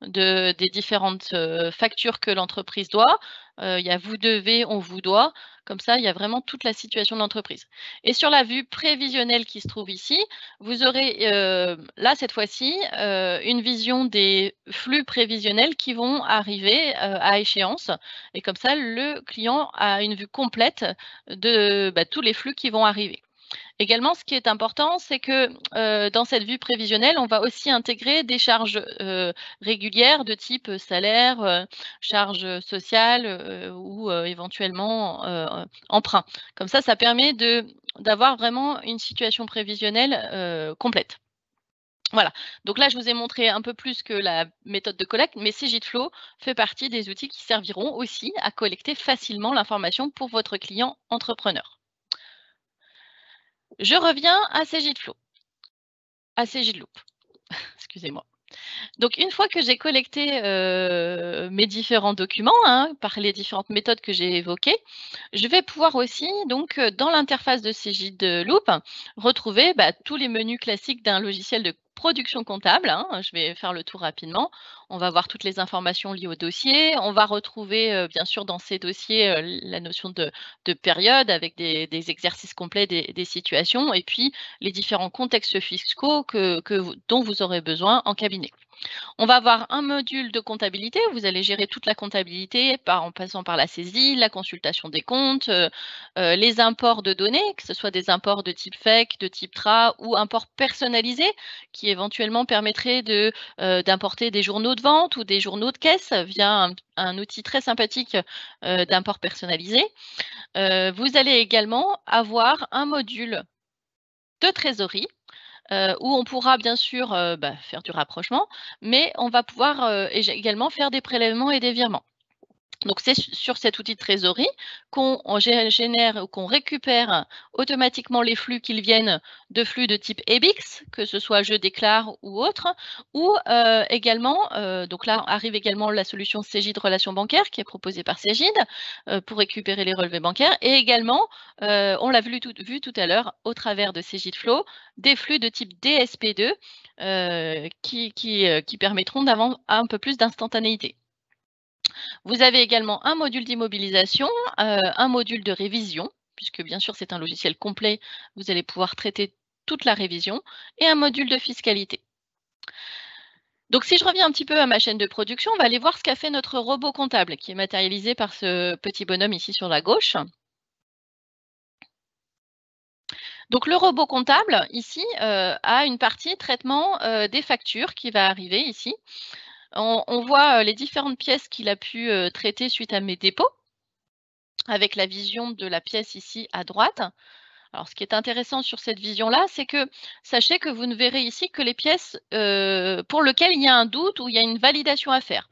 des différentes factures que l'entreprise doit. Il y a Vous devez, on vous doit. Comme ça, il y a vraiment toute la situation de l'entreprise. Et sur la vue prévisionnelle qui se trouve ici, vous aurez là, cette fois-ci, une vision des flux prévisionnels qui vont arriver à échéance. Et comme ça, le client a une vue complète de tous les flux qui vont arriver. Également, ce qui est important, c'est que dans cette vue prévisionnelle, on va aussi intégrer des charges régulières de type salaire, charges sociales ou éventuellement emprunt. Comme ça permet d'avoir vraiment une situation prévisionnelle complète. Voilà, donc là, je vous ai montré un peu plus que la méthode de collecte, mais Cegidflow fait partie des outils qui serviront aussi à collecter facilement l'information pour votre client entrepreneur. Je reviens à Cegidflow, à Cegidloop, excusez-moi. Donc, une fois que j'ai collecté mes différents documents par les différentes méthodes que j'ai évoquées, je vais pouvoir aussi, donc, dans l'interface de Cegidloop, retrouver tous les menus classiques d'un logiciel de production comptable. Je vais faire le tour rapidement. On va voir toutes les informations liées au dossier. On va retrouver, bien sûr, dans ces dossiers, la notion de période avec des exercices complets des situations et puis les différents contextes fiscaux dont vous aurez besoin en cabinet. On va avoir un module de comptabilité. Vous allez gérer toute la comptabilité en passant par la saisie, la consultation des comptes, les imports de données, que ce soit des imports de type FEC, de type TRA ou imports personnalisés qui éventuellement permettraient d'importer des journaux de vente ou des journaux de caisse via un outil très sympathique d'import personnalisé. Vous allez également avoir un module de trésorerie où on pourra bien sûr faire du rapprochement, mais on va pouvoir également faire des prélèvements et des virements. Donc, c'est sur cet outil de trésorerie qu'on génère ou qu'on récupère automatiquement les flux qu'ils viennent de flux de type EBIX, que ce soit Je déclare ou autre, ou également, donc là arrive également la solution Cegid Relations Bancaires qui est proposée par Cegid pour récupérer les relevés bancaires, et également, on l'a vu tout à l'heure au travers de Cegidflow, des flux de type DSP2 qui permettront d'avoir un peu plus d'instantanéité. Vous avez également un module d'immobilisation, un module de révision, puisque bien sûr c'est un logiciel complet, vous allez pouvoir traiter toute la révision et un module de fiscalité. Donc, si je reviens un petit peu à ma chaîne de production, on va aller voir ce qu'a fait notre robot comptable, qui est matérialisé par ce petit bonhomme ici sur la gauche. Donc, le robot comptable, ici, a une partie traitement des factures qui va arriver ici. On voit les différentes pièces qu'il a pu traiter suite à mes dépôts, avec la vision de la pièce ici à droite. Alors, ce qui est intéressant sur cette vision-là, c'est que sachez que vous ne verrez ici que les pièces pour lesquelles il y a un doute ou il y a une validation à faire.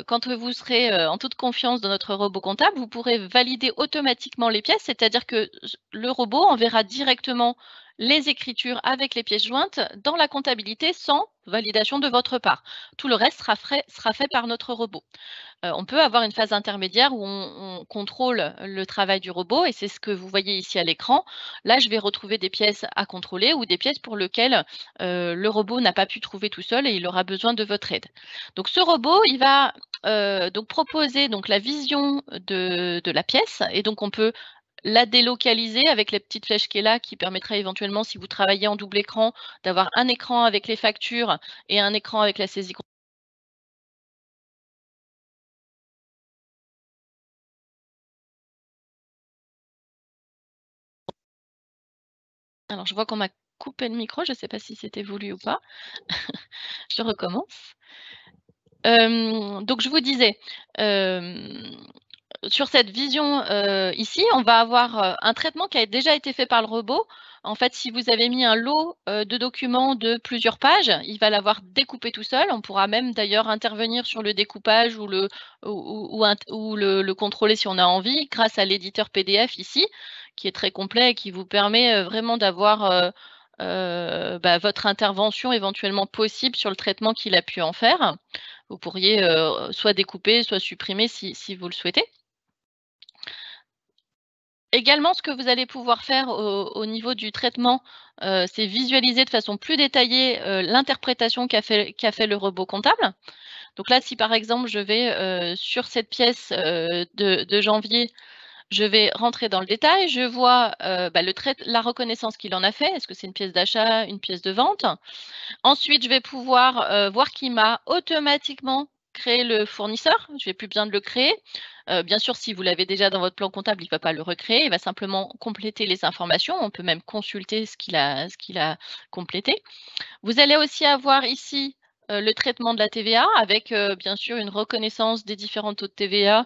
Quand vous serez en toute confiance dans notre robot comptable, vous pourrez valider automatiquement les pièces, c'est-à-dire que le robot enverra directement les écritures avec les pièces jointes dans la comptabilité sans validation de votre part. Tout le reste sera fait par notre robot. On peut avoir une phase intermédiaire où on contrôle le travail du robot et c'est ce que vous voyez ici à l'écran. Là, je vais retrouver des pièces à contrôler ou des pièces pour lesquelles le robot n'a pas pu trouver tout seul et il aura besoin de votre aide. Donc, ce robot, il va donc proposer donc, la vision de la pièce et donc on peut la délocaliser avec les petites flèches qui est là, qui permettra éventuellement, si vous travaillez en double écran, d'avoir un écran avec les factures et un écran avec la saisie. Alors, je vois qu'on m'a coupé le micro, je ne sais pas si c'était voulu ou pas. Je recommence. Donc, je vous disais, sur cette vision ici, on va avoir un traitement qui a déjà été fait par le robot. En fait, si vous avez mis un lot de documents de plusieurs pages, il va l'avoir découpé tout seul. On pourra même d'ailleurs intervenir sur le découpage ou le contrôler si on a envie grâce à l'éditeur PDF ici, qui est très complet et qui vous permet vraiment d'avoir votre intervention éventuellement possible sur le traitement qu'il a pu en faire. Vous pourriez soit découper, soit supprimer si vous le souhaitez. Également, ce que vous allez pouvoir faire au niveau du traitement, c'est visualiser de façon plus détaillée l'interprétation qu'a fait le robot comptable. Donc là, si par exemple, je vais sur cette pièce de janvier, je vais rentrer dans le détail, je vois la reconnaissance qu'il en a fait. Est-ce que c'est une pièce d'achat, une pièce de vente? Ensuite, je vais pouvoir voir qu'il m'a automatiquement créé le fournisseur. Je n'ai plus besoin de le créer. Bien sûr, si vous l'avez déjà dans votre plan comptable, il ne va pas le recréer. Il va simplement compléter les informations. On peut même consulter ce qu'il a complété. Vous allez aussi avoir ici le traitement de la TVA avec bien sûr une reconnaissance des différents taux de TVA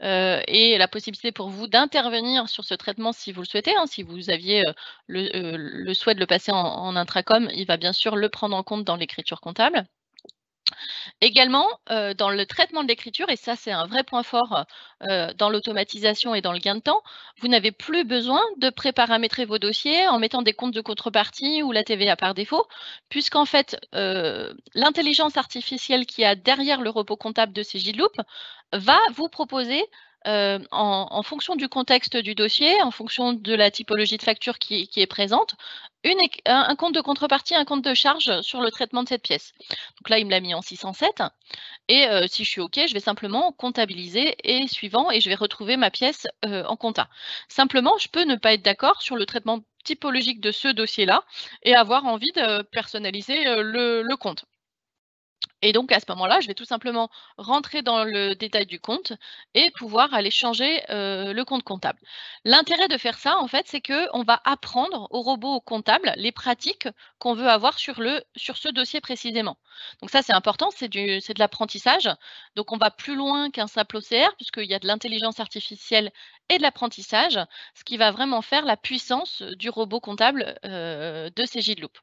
et la possibilité pour vous d'intervenir sur ce traitement si vous le souhaitez. Hein. Si vous aviez le souhait de le passer en intracom, il va bien sûr le prendre en compte dans l'écriture comptable. Également, dans le traitement de l'écriture, et ça c'est un vrai point fort dans l'automatisation et dans le gain de temps, vous n'avez plus besoin de préparamétrer vos dossiers en mettant des comptes de contrepartie ou la TVA par défaut, puisqu'en fait, l'intelligence artificielle qui a derrière le robot comptable de Cegidloop va vous proposer en fonction du contexte du dossier, en fonction de la typologie de facture qui est présente, un compte de contrepartie, un compte de charge sur le traitement de cette pièce. Donc là, il me l'a mis en 607. Et si je suis OK, je vais simplement comptabiliser et suivant, et je vais retrouver ma pièce en compta. Simplement, je peux ne pas être d'accord sur le traitement typologique de ce dossier-là et avoir envie de personnaliser le compte. Et donc, à ce moment-là, je vais tout simplement rentrer dans le détail du compte et pouvoir aller changer le compte comptable. L'intérêt de faire ça, en fait, c'est qu'on va apprendre au robot comptable les pratiques qu'on veut avoir sur ce dossier précisément. Donc ça, c'est important, c'est de l'apprentissage. Donc, on va plus loin qu'un simple OCR, puisqu'il y a de l'intelligence artificielle et de l'apprentissage, ce qui va vraiment faire la puissance du robot comptable de Cegidloop.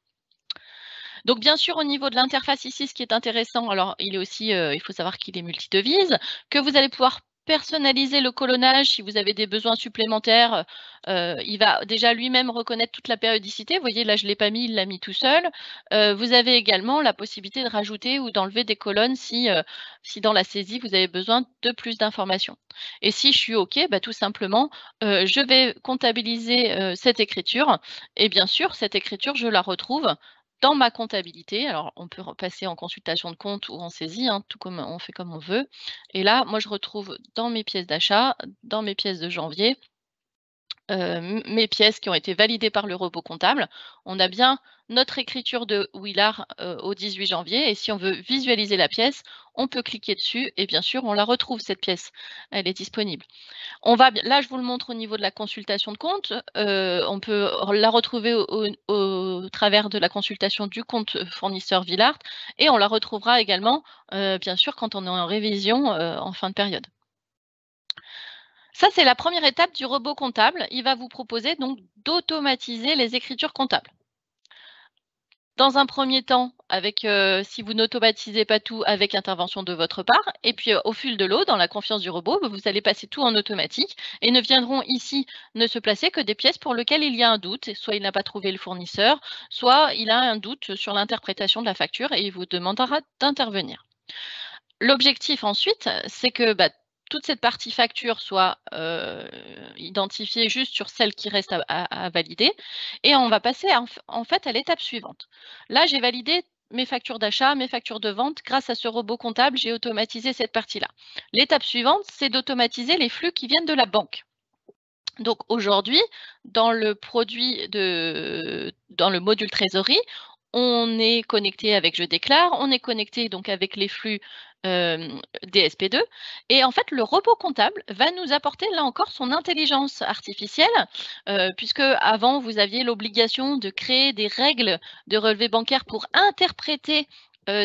Donc, bien sûr, au niveau de l'interface ici, ce qui est intéressant, alors il est aussi, il faut savoir qu'il est multidevise, que vous allez pouvoir personnaliser le colonnage si vous avez des besoins supplémentaires. Il va déjà lui-même reconnaître toute la périodicité. Vous voyez, là, je ne l'ai pas mis, il l'a mis tout seul. Vous avez également la possibilité de rajouter ou d'enlever des colonnes si dans la saisie, vous avez besoin de plus d'informations. Et si je suis OK, tout simplement, je vais comptabiliser cette écriture. Et bien sûr, cette écriture, je la retrouve dans ma comptabilité. Alors, on peut passer en consultation de compte ou en saisie, hein, tout comme on fait comme on veut. Et là, moi, je retrouve dans mes pièces d'achat, dans mes pièces de janvier, mes pièces qui ont été validées par le robot comptable, on a bien notre écriture de Willard au 18 janvier. Et si on veut visualiser la pièce, on peut cliquer dessus et bien sûr, on la retrouve cette pièce. Elle est disponible. Là, je vous le montre au niveau de la consultation de compte. On peut la retrouver au travers de la consultation du compte fournisseur Willard et on la retrouvera également, bien sûr, quand on est en révision en fin de période. Ça, c'est la première étape du robot comptable. Il va vous proposer donc d'automatiser les écritures comptables. Dans un premier temps, si vous n'automatisez pas tout, avec intervention de votre part. Et puis, au fil de l'eau, dans la confiance du robot, vous allez passer tout en automatique et ne viendront ici ne se placer que des pièces pour lesquelles il y a un doute. Soit il n'a pas trouvé le fournisseur, soit il a un doute sur l'interprétation de la facture et il vous demandera d'intervenir. L'objectif ensuite, c'est que toute cette partie facture soit identifiée juste sur celle qui reste à valider. Et on va passer en fait à l'étape suivante. Là, j'ai validé mes factures d'achat, mes factures de vente. Grâce à ce robot comptable, j'ai automatisé cette partie-là. L'étape suivante, c'est d'automatiser les flux qui viennent de la banque. Donc aujourd'hui, dans le module trésorerie, on est connecté avec Je déclare, on est connecté donc avec les flux DSP2. Et en fait, le robot comptable va nous apporter là encore son intelligence artificielle, puisque avant, vous aviez l'obligation de créer des règles de relevé bancaire pour interpréter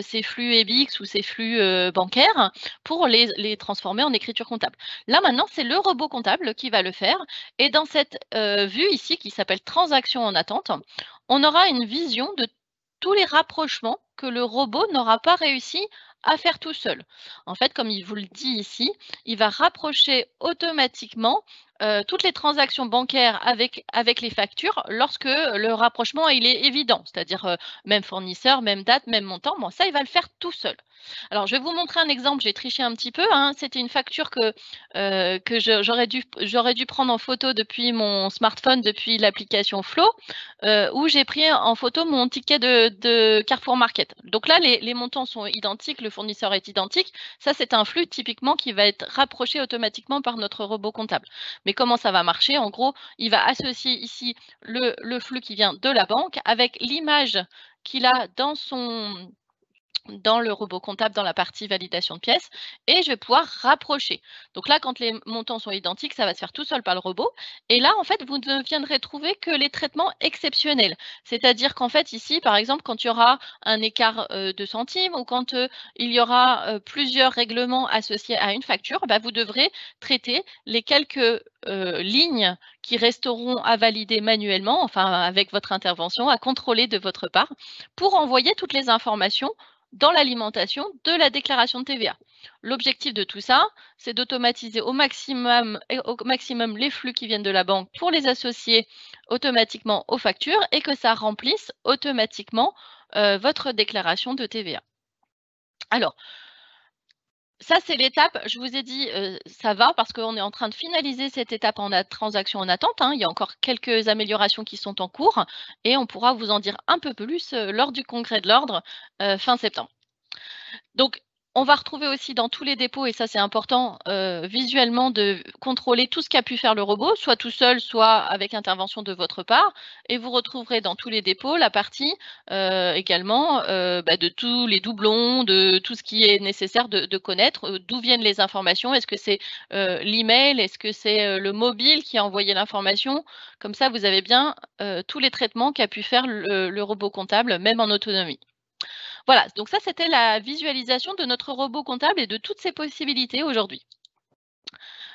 ces flux EBIX ou ces flux bancaires pour les transformer en écriture comptable. Là, maintenant, c'est le robot comptable qui va le faire. Et dans cette vue ici, qui s'appelle Transactions en attente, on aura une vision de tous les rapprochements que le robot n'aura pas réussi à faire tout seul. En fait, comme il vous le dit ici, il va rapprocher automatiquement toutes les transactions bancaires avec les factures lorsque le rapprochement il est évident, c'est-à-dire même fournisseur, même date, même montant. Bon, ça, il va le faire tout seul. Alors, je vais vous montrer un exemple. J'ai triché un petit peu. C'était une facture que j'aurais dû prendre en photo depuis mon smartphone, depuis l'application Flow, où j'ai pris en photo mon ticket de Carrefour Market. Donc là, les montants sont identiques, le fournisseur est identique. Ça, c'est un flux typiquement qui va être rapproché automatiquement par notre robot comptable. Mais comment ça va marcher? En gros, il va associer ici le flux qui vient de la banque avec l'image qu'il a dans le robot comptable, dans la partie validation de pièces, et je vais pouvoir rapprocher. Donc là, quand les montants sont identiques, ça va se faire tout seul par le robot. Et là, en fait, vous ne viendrez trouver que les traitements exceptionnels. C'est-à-dire qu'en fait, ici, par exemple, quand il y aura un écart de centimes ou quand il y aura plusieurs règlements associés à une facture, vous devrez traiter les quelques lignes qui resteront à valider manuellement, enfin avec votre intervention, à contrôler de votre part, pour envoyer toutes les informations dans l'alimentation de la déclaration de TVA. L'objectif de tout ça, c'est d'automatiser au maximum les flux qui viennent de la banque pour les associer automatiquement aux factures et que ça remplisse automatiquement votre déclaration de TVA. Alors, ça, c'est l'étape, je vous ai dit, ça va parce qu'on est en train de finaliser cette étape en transaction en attente. Il y a encore quelques améliorations qui sont en cours et on pourra vous en dire un peu plus lors du congrès de l'ordre fin septembre. Donc, on va retrouver aussi dans tous les dépôts, et ça c'est important, visuellement de contrôler tout ce qu'a pu faire le robot, soit tout seul, soit avec intervention de votre part. Et vous retrouverez dans tous les dépôts la partie également de tous les doublons, de tout ce qui est nécessaire de connaître, d'où viennent les informations. Est-ce que c'est l'email? Est-ce que c'est le mobile qui a envoyé l'information? Comme ça, vous avez bien tous les traitements qu'a pu faire le robot comptable, même en autonomie. Voilà, donc ça, c'était la visualisation de notre robot comptable et de toutes ses possibilités aujourd'hui.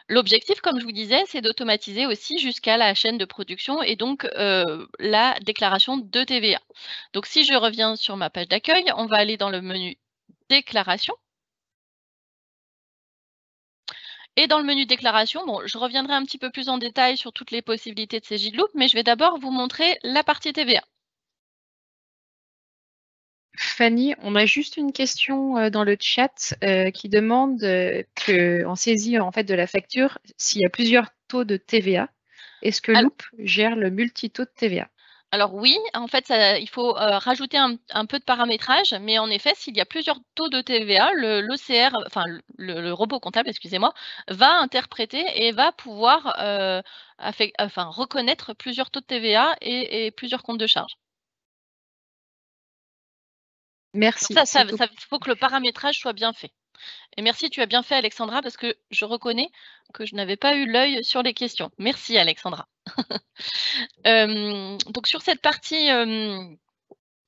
L'objectif, comme je vous disais, c'est d'automatiser aussi jusqu'à la chaîne de production et donc la déclaration de TVA. Donc, si je reviens sur ma page d'accueil, on va aller dans le menu déclaration. Et dans le menu déclaration, je reviendrai un petit peu plus en détail sur toutes les possibilités de ces Cegidloop, mais je vais d'abord vous montrer la partie TVA. Fanny, on a juste une question dans le chat qui demande qu'en saisie en fait de la facture, s'il y a plusieurs taux de TVA, est-ce que Loop gère le multitaux de TVA? Alors oui, en fait, il faut rajouter un peu de paramétrage, mais en effet, s'il y a plusieurs taux de TVA, l'OCR, enfin le robot comptable, excusez-moi, va interpréter et va pouvoir reconnaître plusieurs taux de TVA et plusieurs comptes de charge. Merci. Donc ça, faut que le paramétrage soit bien fait. Et merci, tu as bien fait, Alexandra, parce que je reconnais que je n'avais pas eu l'œil sur les questions. Merci, Alexandra. Donc sur cette partie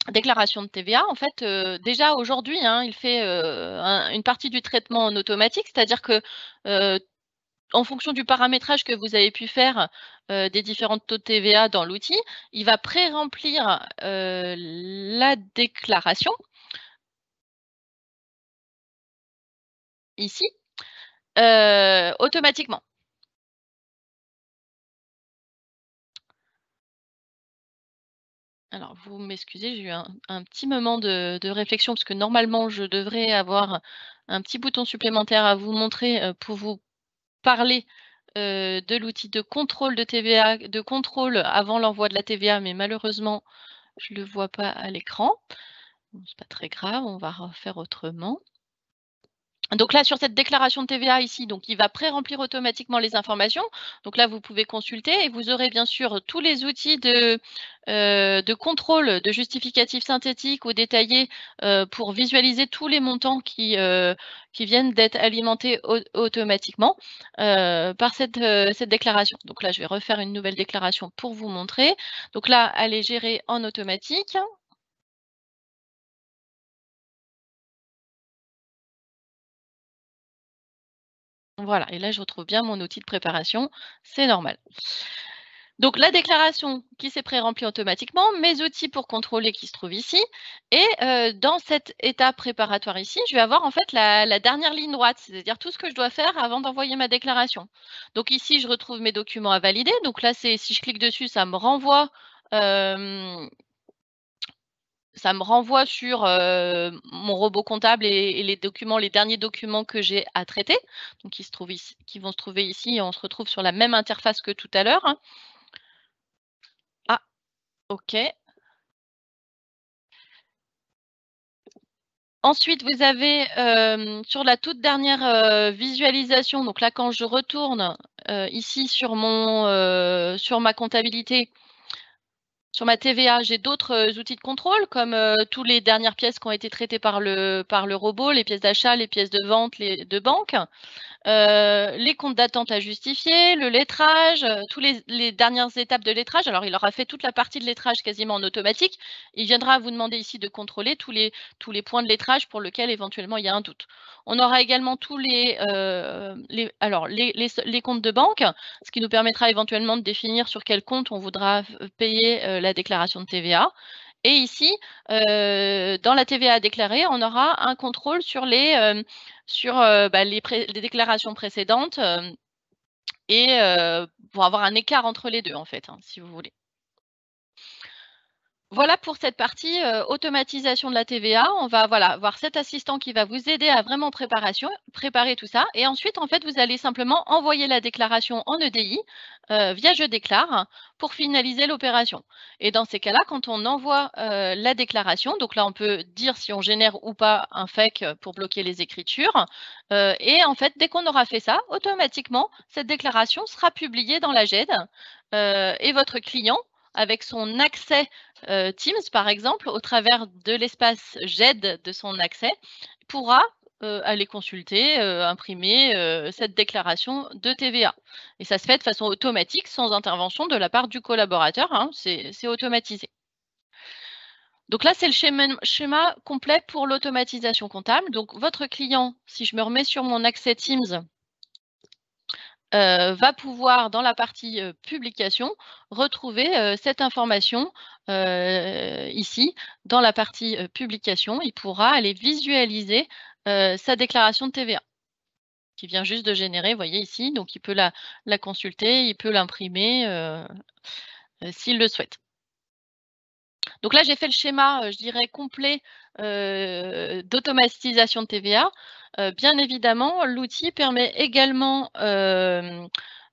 déclaration de TVA, en fait, déjà aujourd'hui, hein, il fait une partie du traitement en automatique, c'est-à-dire que en fonction du paramétrage que vous avez pu faire des différents taux de TVA dans l'outil, il va pré-remplir la déclaration ici automatiquement. Alors, vous m'excusez, j'ai eu un petit moment de réflexion parce que normalement, je devrais avoir un petit bouton supplémentaire à vous montrer pour vous parler de l'outil de contrôle de TVA, de contrôle avant l'envoi de la TVA, mais malheureusement, je ne le vois pas à l'écran. Bon, c'est pas très grave, on va refaire autrement. Donc là, sur cette déclaration de TVA ici, donc il va pré-remplir automatiquement les informations. Donc là, vous pouvez consulter et vous aurez bien sûr tous les outils de contrôle de justificatifs synthétiques ou détaillés pour visualiser tous les montants qui viennent d'être alimentés automatiquement par cette déclaration. Donc là, je vais refaire une nouvelle déclaration pour vous montrer. Donc là, elle est gérée en automatique. Voilà, et là, je retrouve bien mon outil de préparation, c'est normal. Donc, la déclaration qui s'est pré-remplie automatiquement, mes outils pour contrôler qui se trouvent ici. Et dans cette étape préparatoire ici, je vais avoir en fait la dernière ligne droite, c'est-à-dire tout ce que je dois faire avant d'envoyer ma déclaration. Donc ici, je retrouve mes documents à valider. Donc là, si je clique dessus, ça me renvoie sur mon robot comptable et les documents, les derniers documents que j'ai à traiter, donc qui vont se trouver ici et on se retrouve sur la même interface que tout à l'heure. Ah, OK. Ensuite, vous avez sur la toute dernière visualisation, donc là, quand je retourne ici sur ma comptabilité, sur ma TVA, j'ai d'autres outils de contrôle comme toutes les dernières pièces qui ont été traitées par le robot, les pièces d'achat, les pièces de vente, de banque. Les comptes d'attente à justifier, le lettrage, tous les dernières étapes de lettrage. Alors, il aura fait toute la partie de lettrage quasiment en automatique. Il viendra vous demander ici de contrôler tous les points de lettrage pour lesquels éventuellement il y a un doute. On aura également tous les comptes de banque, ce qui nous permettra éventuellement de définir sur quel compte on voudra payer la déclaration de TVA. Et ici, dans la TVA à déclarer, on aura un contrôle sur les déclarations précédentes et pour avoir un écart entre les deux, en fait, hein, si vous voulez. Voilà pour cette partie automatisation de la TVA. On va avoir cet assistant qui va vous aider à vraiment préparer tout ça. Et ensuite, en fait, vous allez simplement envoyer la déclaration en EDI via Je déclare pour finaliser l'opération. Et dans ces cas-là, quand on envoie la déclaration, donc là, on peut dire si on génère ou pas un FEC pour bloquer les écritures. Et en fait, dès qu'on aura fait ça, automatiquement, cette déclaration sera publiée dans la GED et votre client, avec son accès Teams, par exemple, au travers de l'espace GED de son accès, pourra aller consulter, imprimer cette déclaration de TVA. Et ça se fait de façon automatique, sans intervention de la part du collaborateur, hein, c'est automatisé. Donc là, c'est le schéma complet pour l'automatisation comptable. Donc votre client, si je me remets sur mon accès Teams, va pouvoir, dans la partie publication, retrouver cette information ici, dans la partie publication. Il pourra aller visualiser sa déclaration de TVA, qui vient juste de générer, vous voyez ici. Donc, il peut la consulter, il peut l'imprimer s'il le souhaite. Donc là, j'ai fait le schéma, je dirais, complet d'automatisation de TVA. Bien évidemment, l'outil permet également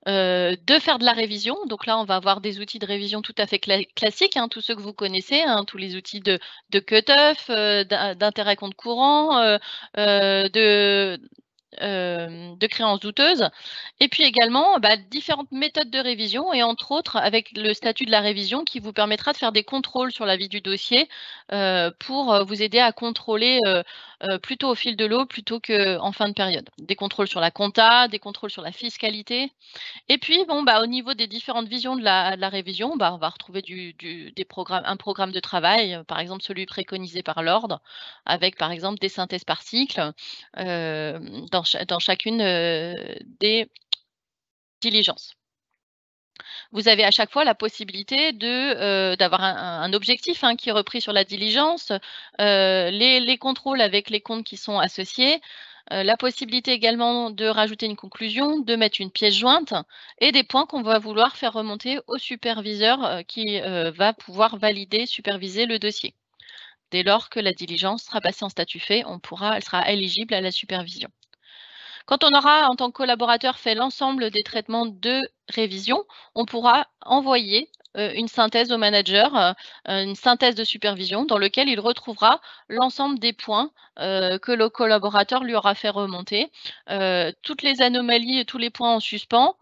de faire de la révision. Donc là, on va avoir des outils de révision tout à fait classiques, hein, tous ceux que vous connaissez, hein, tous les outils de cut-off, d'intérêt compte courant, de créances douteuses, et puis également différentes méthodes de révision, et entre autres avec le statut de la révision qui vous permettra de faire des contrôles sur la vie du dossier pour vous aider à contrôler plutôt au fil de l'eau plutôt qu'en fin de période. Des contrôles sur la compta, des contrôles sur la fiscalité. Et puis, au niveau des différentes visions de la révision, on va retrouver un programme de travail, par exemple celui préconisé par l'ordre, avec par exemple des synthèses par cycle dans chacune des diligences. Vous avez à chaque fois la possibilité d'avoir un objectif qui est repris sur la diligence, les contrôles avec les comptes qui sont associés, la possibilité également de rajouter une conclusion, de mettre une pièce jointe et des points qu'on va vouloir faire remonter au superviseur qui va pouvoir superviser le dossier. Dès lors que la diligence sera passée en statut fait, elle sera éligible à la supervision. Quand on aura, en tant que collaborateur, fait l'ensemble des traitements de révision, on pourra envoyer une synthèse au manager, une synthèse de supervision dans lequel il retrouvera l'ensemble des points que le collaborateur lui aura fait remonter, toutes les anomalies et tous les points en suspens.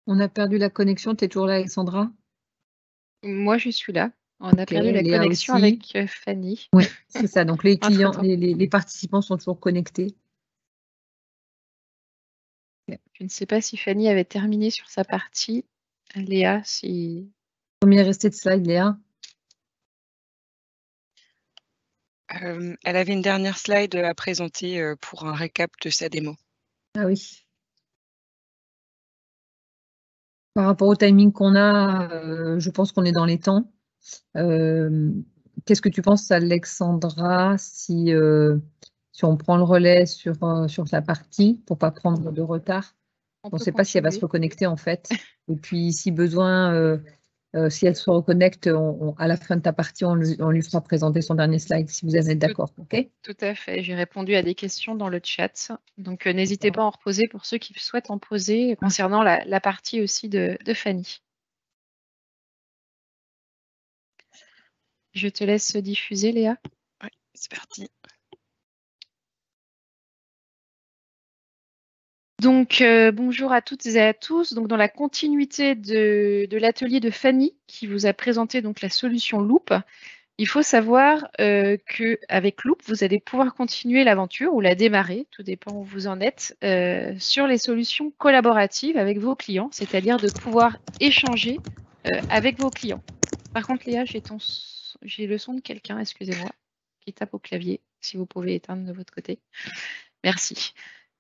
On a perdu la connexion. Tu es toujours là, Alexandra? Moi, je suis là. On a Ok, perdu la Léa connexion aussi. avec Fanny. Oui, c'est ça. Donc, les clients, Entre-temps. les participants sont toujours connectés. Je ne sais pas si Fanny avait terminé sur sa partie. Léa, si... Combien est resté de slide, Léa? Elle avait une dernière slide à présenter pour un récap de sa démo. Ah oui. Par rapport au timing qu'on a, je pense qu'on est dans les temps. Qu'est-ce que tu penses, Alexandra, si on prend le relais sur la partie pour ne pas prendre de retard? On ne sait pas si elle va se reconnecter en fait. Et puis, si besoin, si elle se reconnecte, à la fin de ta partie, on lui fera présenter son dernier slide, si vous êtes d'accord. Okay. Tout à fait. J'ai répondu à des questions dans le chat. Donc, n'hésitez pas à en reposer pour ceux qui souhaitent en poser concernant la partie aussi de Fanny. Je te laisse diffuser, Léa. Oui, c'est parti. Donc, bonjour à toutes et à tous. Donc, dans la continuité de l'atelier de Fanny, qui vous a présenté donc la solution Loop, il faut savoir qu'avec Loop, vous allez pouvoir continuer l'aventure ou la démarrer, tout dépend où vous en êtes, sur les solutions collaboratives avec vos clients, c'est-à-dire de pouvoir échanger avec vos clients. Par contre, Léa, j'ai le son de quelqu'un, excusez-moi, qui tape au clavier, si vous pouvez éteindre de votre côté. Merci.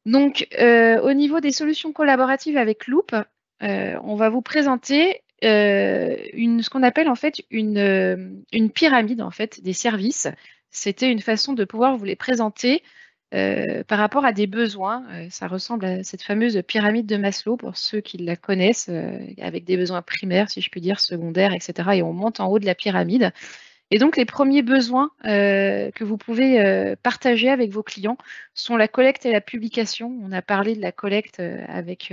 Donc, au niveau des solutions collaboratives avec Loop, on va vous présenter ce qu'on appelle en fait une pyramide en fait des services. C'était une façon de pouvoir vous les présenter par rapport à des besoins. Ça ressemble à cette fameuse pyramide de Maslow pour ceux qui la connaissent, avec des besoins primaires, si je puis dire, secondaires, etc. Et on monte en haut de la pyramide. Et donc, les premiers besoins que vous pouvez partager avec vos clients sont la collecte et la publication. On a parlé de la collecte avec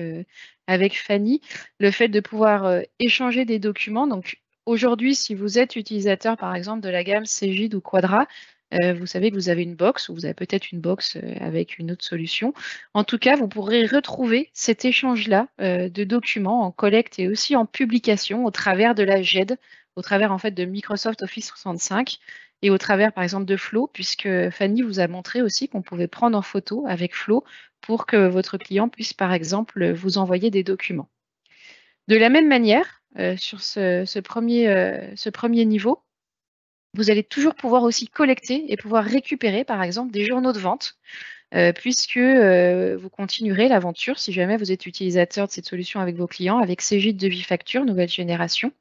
Fanny, le fait de pouvoir échanger des documents. Donc, aujourd'hui, si vous êtes utilisateur, par exemple, de la gamme Cegid ou Quadra, vous savez que vous avez une box ou vous avez peut-être une box avec une autre solution. En tout cas, vous pourrez retrouver cet échange-là de documents en collecte et aussi en publication au travers de la GED, au travers en fait de Microsoft Office 365 et au travers par exemple de Flow, puisque Fanny vous a montré aussi qu'on pouvait prendre en photo avec Flow pour que votre client puisse par exemple vous envoyer des documents. De la même manière, sur ce premier niveau, vous allez toujours pouvoir aussi collecter et pouvoir récupérer par exemple des journaux de vente, puisque vous continuerez l'aventure si jamais vous êtes utilisateur de cette solution avec vos clients, avec Cegid Devis-Facture, nouvelle génération.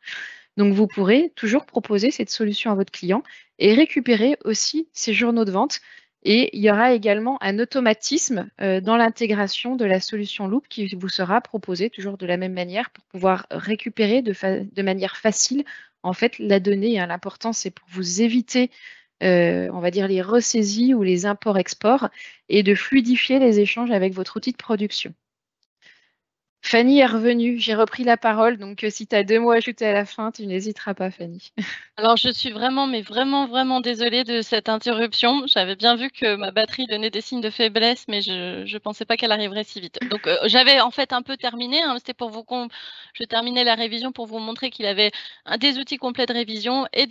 Donc, vous pourrez toujours proposer cette solution à votre client et récupérer aussi ces journaux de vente Et il y aura également un automatisme dans l'intégration de la solution Loop qui vous sera proposé toujours de la même manière pour pouvoir récupérer de manière facile en fait la donnée. Hein. L'important, c'est pour vous éviter, on va dire, les ressaisies ou les imports-exports et de fluidifier les échanges avec votre outil de production. Fanny est revenue, j'ai repris la parole, donc si tu as 2 mots à ajouter à la fin, tu n'hésiteras pas, Fanny. Alors, je suis vraiment, mais vraiment, vraiment désolée de cette interruption. J'avais bien vu que ma batterie donnait des signes de faiblesse, mais je ne pensais pas qu'elle arriverait si vite. Donc, j'avais en fait un peu terminé. Hein, c'était pour je terminais la révision pour vous montrer qu'il avait des outils complets de révision et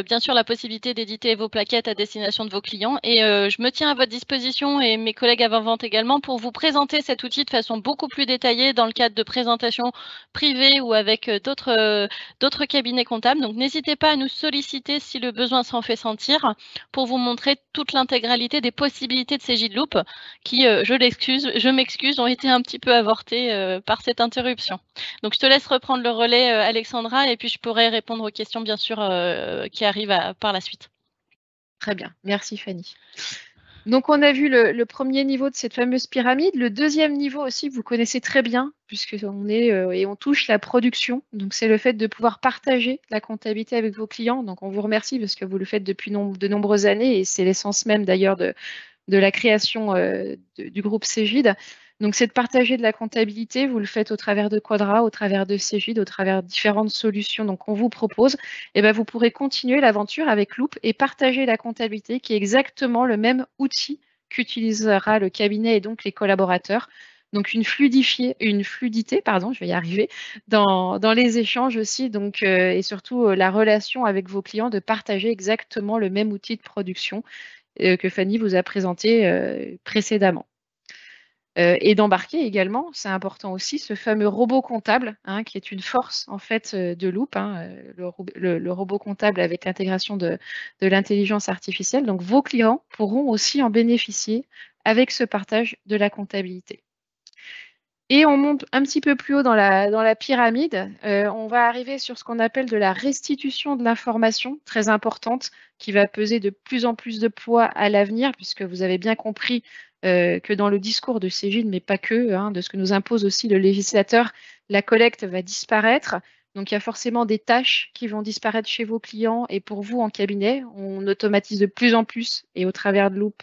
bien sûr la possibilité d'éditer vos plaquettes à destination de vos clients. Et je me tiens à votre disposition et mes collègues avant-vente également pour vous présenter cet outil de façon beaucoup plus détaillée dans le cadre de présentations privées ou avec d'autres cabinets comptables. Donc, n'hésitez pas à nous solliciter si le besoin s'en fait sentir pour vous montrer toute l'intégralité des possibilités de Cegidloop qui, je m'excuse, ont été un petit peu avortées par cette interruption. Donc, je te laisse reprendre le relais, Alexandra, et puis je pourrai répondre aux questions, bien sûr, qui arrivent par la suite. Très bien, merci Fanny. Donc, on a vu le premier niveau de cette fameuse pyramide. Le deuxième niveau aussi, vous connaissez très bien, puisqu'on est et on touche la production. Donc, c'est le fait de pouvoir partager la comptabilité avec vos clients. Donc, on vous remercie parce que vous le faites depuis de nombreuses années et c'est l'essence même d'ailleurs de la création du groupe Cegid. Donc, c'est de partager de la comptabilité. Vous le faites au travers de Quadra, au travers de Cegid, au travers de différentes solutions qu'on vous propose. Et ben, vous pourrez continuer l'aventure avec Loop et partager la comptabilité, qui est exactement le même outil qu'utilisera le cabinet et donc les collaborateurs. Donc, une fluidité, pardon, je vais y arriver, dans les échanges aussi, donc, et surtout la relation avec vos clients, de partager exactement le même outil de production que Fanny vous a présenté précédemment. Et d'embarquer également, c'est important aussi, ce fameux robot comptable, hein, qui est une force en fait de Loop, hein, le robot comptable avec l'intégration de l'intelligence artificielle. Donc vos clients pourront aussi en bénéficier avec ce partage de la comptabilité. Et on monte un petit peu plus haut dans la pyramide. On va arriver sur ce qu'on appelle de la restitution de l'information, très importante, qui va peser de plus en plus de poids à l'avenir, puisque vous avez bien compris que dans le discours de Cegid, mais pas que, hein, de ce que nous impose aussi le législateur, la collecte va disparaître. Donc, il y a forcément des tâches qui vont disparaître chez vos clients et pour vous en cabinet. On automatise de plus en plus et au travers de Loop,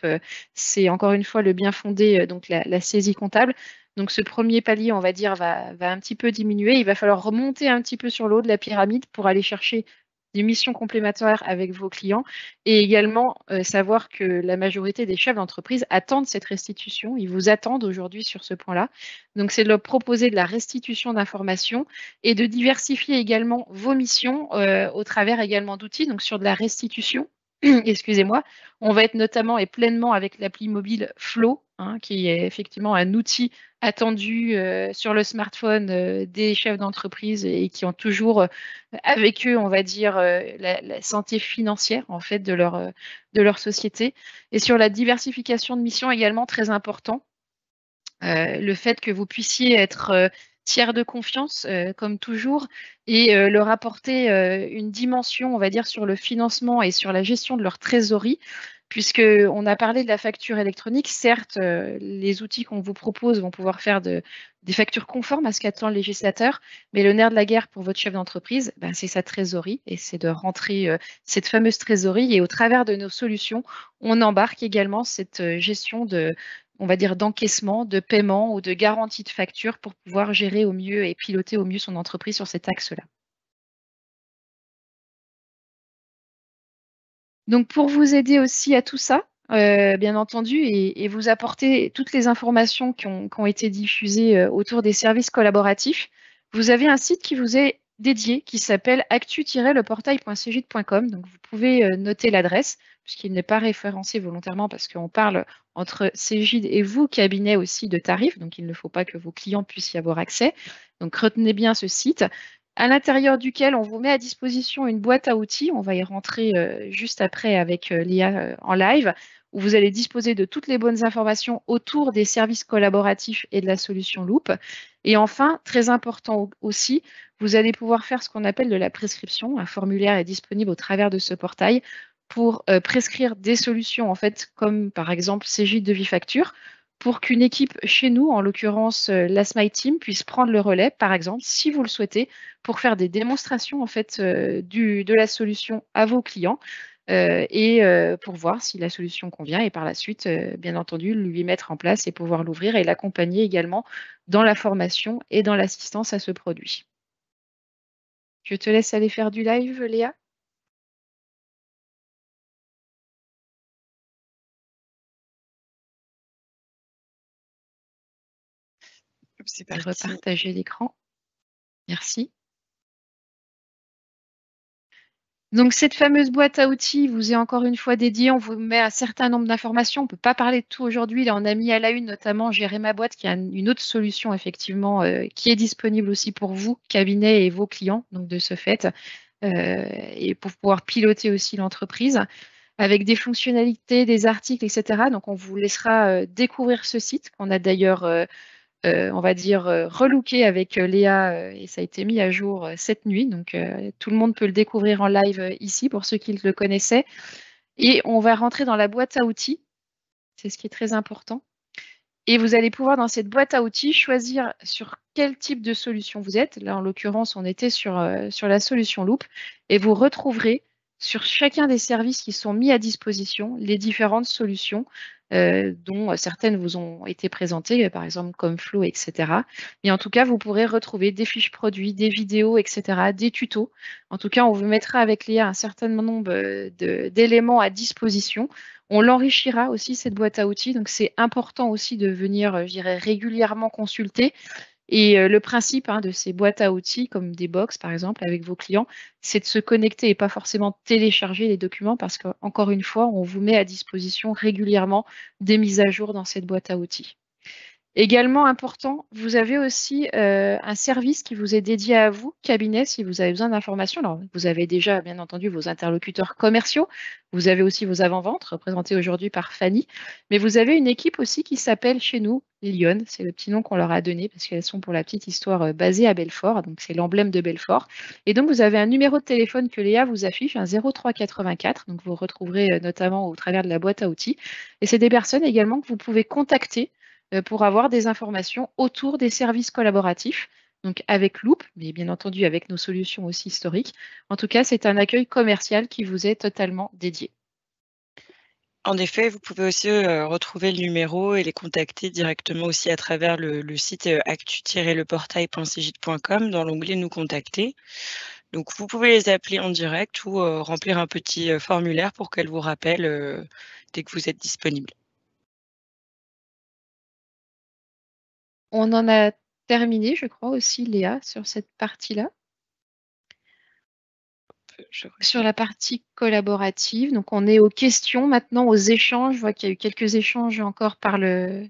c'est encore une fois le bien fondé, donc la saisie comptable. Donc, ce premier palier, on va dire, va un petit peu diminuer. Il va falloir remonter un petit peu sur le haut de la pyramide pour aller chercher des missions complémentaires avec vos clients et également savoir que la majorité des chefs d'entreprise attendent cette restitution. Ils vous attendent aujourd'hui sur ce point-là. Donc, c'est de leur proposer de la restitution d'informations et de diversifier également vos missions au travers également d'outils, donc sur de la restitution. Excusez-moi, on va être notamment et pleinement avec l'appli mobile Flow, hein, qui est effectivement un outil attendu sur le smartphone des chefs d'entreprise et qui ont toujours avec eux, on va dire, la santé financière en fait de leur société. Et sur la diversification de missions également très important, le fait que vous puissiez être tiers de confiance, comme toujours, et leur apporter une dimension, on va dire, sur le financement et sur la gestion de leur trésorerie, puisqu'on a parlé de la facture électronique. Certes, les outils qu'on vous propose vont pouvoir faire des factures conformes à ce qu'attend le législateur, mais le nerf de la guerre pour votre chef d'entreprise, c'est sa trésorerie, et c'est de rentrer cette fameuse trésorerie. Et au travers de nos solutions, on embarque également cette gestion on va dire, d'encaissement, de paiement ou de garantie de facture pour pouvoir gérer au mieux et piloter au mieux son entreprise sur cet axe-là. Donc, pour vous aider aussi à tout ça, bien entendu, et vous apporter toutes les informations qui ont été diffusées autour des services collaboratifs, vous avez un site qui vous est dédié qui s'appelle actu-leportail.cegid.com. Donc, vous pouvez noter l'adresse, puisqu'il n'est pas référencé volontairement parce qu'on parle entre Cegid et vous, cabinet aussi de tarifs. Donc, il ne faut pas que vos clients puissent y avoir accès. Donc, retenez bien ce site, à l'intérieur duquel on vous met à disposition une boîte à outils. On va y rentrer juste après avec Léa en live, où vous allez disposer de toutes les bonnes informations autour des services collaboratifs et de la solution Loop. Et enfin, très important aussi, vous allez pouvoir faire ce qu'on appelle de la prescription. Un formulaire est disponible au travers de ce portail pour prescrire des solutions, en fait, comme par exemple Cégide de Vifacture, pour qu'une équipe chez nous, en l'occurrence la Smile Team, puisse prendre le relais, par exemple, si vous le souhaitez, pour faire des démonstrations en fait, de la solution à vos clients et pour voir si la solution convient et par la suite, bien entendu, lui mettre en place et pouvoir l'ouvrir et l'accompagner également dans la formation et dans l'assistance à ce produit. Je te laisse aller faire du live, Léa. C'est Et parti. repartager l'écran. Merci. Donc, cette fameuse boîte à outils vous est encore une fois dédiée. On vous met un certain nombre d'informations. On ne peut pas parler de tout aujourd'hui. Là, on a mis à la une notamment Gérer ma boîte, qui a une autre solution, effectivement, qui est disponible aussi pour vous, cabinet et vos clients, donc de ce fait, et pour pouvoir piloter aussi l'entreprise avec des fonctionnalités, des articles, etc. Donc, on vous laissera découvrir ce site qu'on a d'ailleurs on va dire, relooké avec Léa et ça a été mis à jour cette nuit. Donc, tout le monde peut le découvrir en live ici pour ceux qui le connaissaient. Et on va rentrer dans la boîte à outils. C'est ce qui est très important. Et vous allez pouvoir, dans cette boîte à outils, choisir sur quel type de solution vous êtes. Là, en l'occurrence, on était sur la solution Loop. Et vous retrouverez sur chacun des services qui sont mis à disposition les différentes solutions dont certaines vous ont été présentées, par exemple comme Flow, etc. Et en tout cas, vous pourrez retrouver des fiches produits, des vidéos, etc., des tutos. En tout cas, on vous mettra avec Léa un certain nombre d'éléments à disposition. On l'enrichira aussi, cette boîte à outils. Donc, c'est important aussi de venir, je dirais, régulièrement consulter. Et le principe de ces boîtes à outils, comme des box par exemple, avec vos clients, c'est de se connecter et pas forcément télécharger les documents parce qu'encore une fois, on vous met à disposition régulièrement des mises à jour dans cette boîte à outils. Également important, vous avez aussi un service qui vous est dédié à vous, cabinet, si vous avez besoin d'informations. Alors, vous avez déjà, bien entendu, vos interlocuteurs commerciaux. Vous avez aussi vos avant-ventes, représentés aujourd'hui par Fanny. Mais vous avez une équipe aussi qui s'appelle chez nous Lyon. C'est le petit nom qu'on leur a donné parce qu'elles sont, pour la petite histoire, basées à Belfort. Donc, c'est l'emblème de Belfort. Et donc, vous avez un numéro de téléphone que Léa vous affiche, un 0384. Donc, vous retrouverez notamment au travers de la boîte à outils. Et c'est des personnes également que vous pouvez contacter pour avoir des informations autour des services collaboratifs, donc avec Loop, mais bien entendu avec nos solutions aussi historiques. En tout cas, c'est un accueil commercial qui vous est totalement dédié. En effet, vous pouvez aussi retrouver le numéro et les contacter directement aussi à travers le site actu-leportail.cegid.com dans l'onglet Nous contacter. Donc, vous pouvez les appeler en direct ou remplir un petit formulaire pour qu'elles vous rappellent dès que vous êtes disponible. On en a terminé, je crois aussi, Léa, sur cette partie-là. Sur la partie collaborative, donc on est aux questions maintenant, aux échanges. Je vois qu'il y a eu quelques échanges encore par le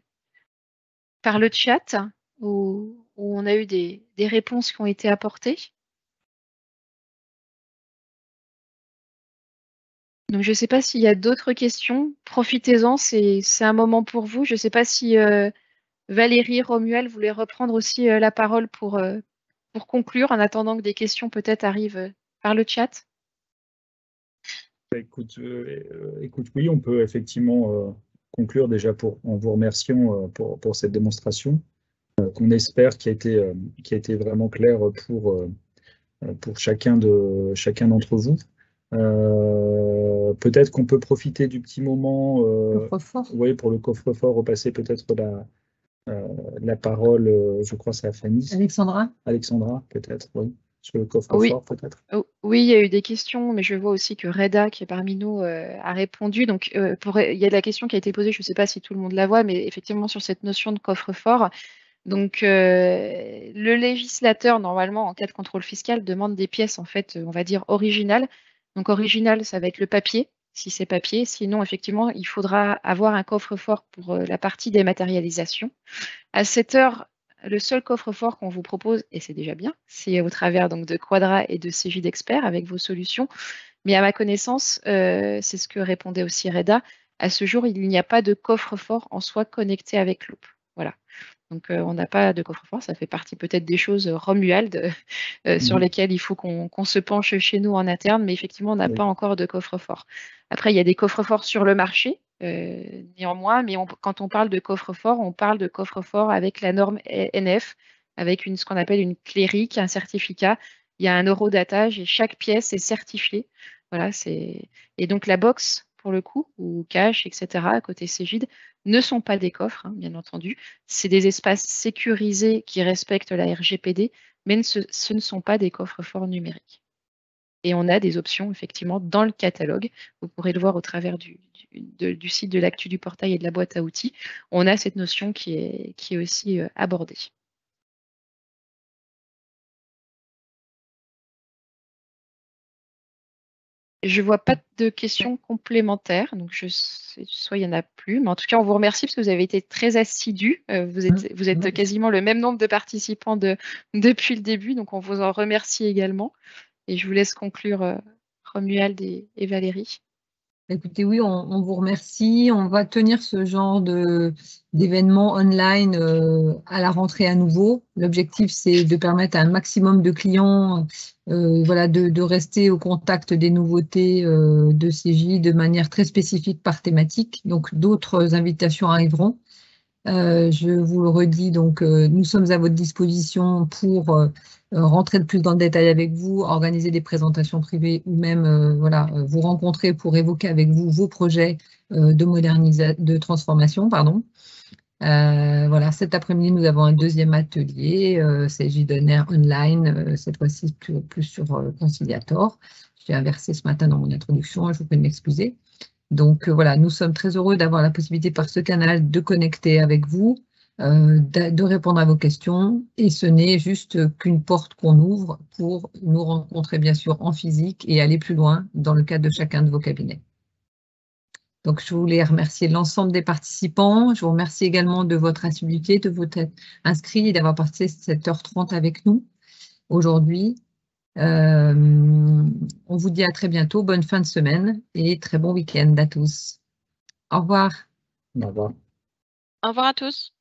chat où on a eu des réponses qui ont été apportées. Donc, je ne sais pas s'il y a d'autres questions. Profitez-en, c'est un moment pour vous. Je ne sais pas si Valérie, Romuald voulaient reprendre aussi la parole pour conclure, en attendant que des questions peut-être arrivent par le chat. Écoute, oui, on peut effectivement conclure déjà en vous remerciant pour cette démonstration qu'on espère qui a été vraiment claire pour chacun d'entre vous. Peut-être qu'on peut profiter du petit moment pour le coffre-fort, repasser peut-être la parole, je crois c'est à Fanny. Alexandra, peut-être, oui. Sur le coffre-fort, peut-être. Oui, il y a eu des questions, mais je vois aussi que Reda, qui est parmi nous, a répondu. Donc, il y a de la question qui a été posée, je ne sais pas si tout le monde la voit, mais effectivement, sur cette notion de coffre-fort. Donc, le législateur, normalement, en cas de contrôle fiscal, demande des pièces, en fait, on va dire originales. Donc, original, ça va être le papier, si c'est papier. Sinon, effectivement, il faudra avoir un coffre-fort pour la partie dématérialisation. À cette heure, le seul coffre-fort qu'on vous propose, et c'est déjà bien, c'est au travers donc, de Quadra et de Cegid Expert avec vos solutions. Mais à ma connaissance, c'est ce que répondait aussi Reda, à ce jour, il n'y a pas de coffre-fort en soi connecté avec Loop. Voilà. Donc, on n'a pas de coffre-fort. Ça fait partie peut-être des choses, Romuald, sur lesquelles il faut qu'on se penche chez nous en interne, mais effectivement, on n'a pas encore de coffre-fort. Après, il y a des coffres-forts sur le marché, néanmoins, mais quand on parle de coffre-fort, on parle de coffre-fort avec la norme NF, avec ce qu'on appelle une clé RIC, un certificat. Il y a un eurodatage et chaque pièce est certifiée. Voilà, et donc la box, pour le coup, ou cache, etc., à côté Cégide, ne sont pas des coffres, hein, bien entendu. C'est des espaces sécurisés qui respectent la RGPD, mais ce ne sont pas des coffres-forts numériques. Et on a des options, effectivement, dans le catalogue. Vous pourrez le voir au travers du site de l'actu du portail et de la boîte à outils. On a cette notion qui est aussi abordée. Je ne vois pas de questions complémentaires, donc soit il n'y en a plus, mais en tout cas, on vous remercie parce que vous avez été très assidus. Vous êtes quasiment le même nombre de participants depuis le début, donc on vous en remercie également. Et je vous laisse conclure, Romuald et Valérie. Écoutez, oui, on vous remercie. On va tenir ce genre d'événements online à la rentrée à nouveau. L'objectif, c'est de permettre à un maximum de clients voilà, de rester au contact des nouveautés de CJ de manière très spécifique par thématique. Donc, d'autres invitations arriveront. Je vous le redis, donc nous sommes à votre disposition pour rentrer de plus dans le détail avec vous, organiser des présentations privées ou même voilà, vous rencontrer pour évoquer avec vous vos projets de transformation. Pardon. Voilà, cet après-midi, nous avons un deuxième atelier, CJ Donner online, cette fois-ci plus sur Conciliator. J'ai inversé ce matin dans mon introduction, je vous prie de m'excuser. Donc voilà, nous sommes très heureux d'avoir la possibilité par ce canal de connecter avec vous, de répondre à vos questions. Et ce n'est juste qu'une porte qu'on ouvre pour nous rencontrer bien sûr en physique et aller plus loin dans le cadre de chacun de vos cabinets. Donc je voulais remercier l'ensemble des participants. Je vous remercie également de votre assiduité, de votre inscrit et d'avoir passé 7h30 avec nous aujourd'hui. On vous dit à très bientôt, bonne fin de semaine et très bon week-end à tous. Au revoir. Au revoir. Au revoir à tous.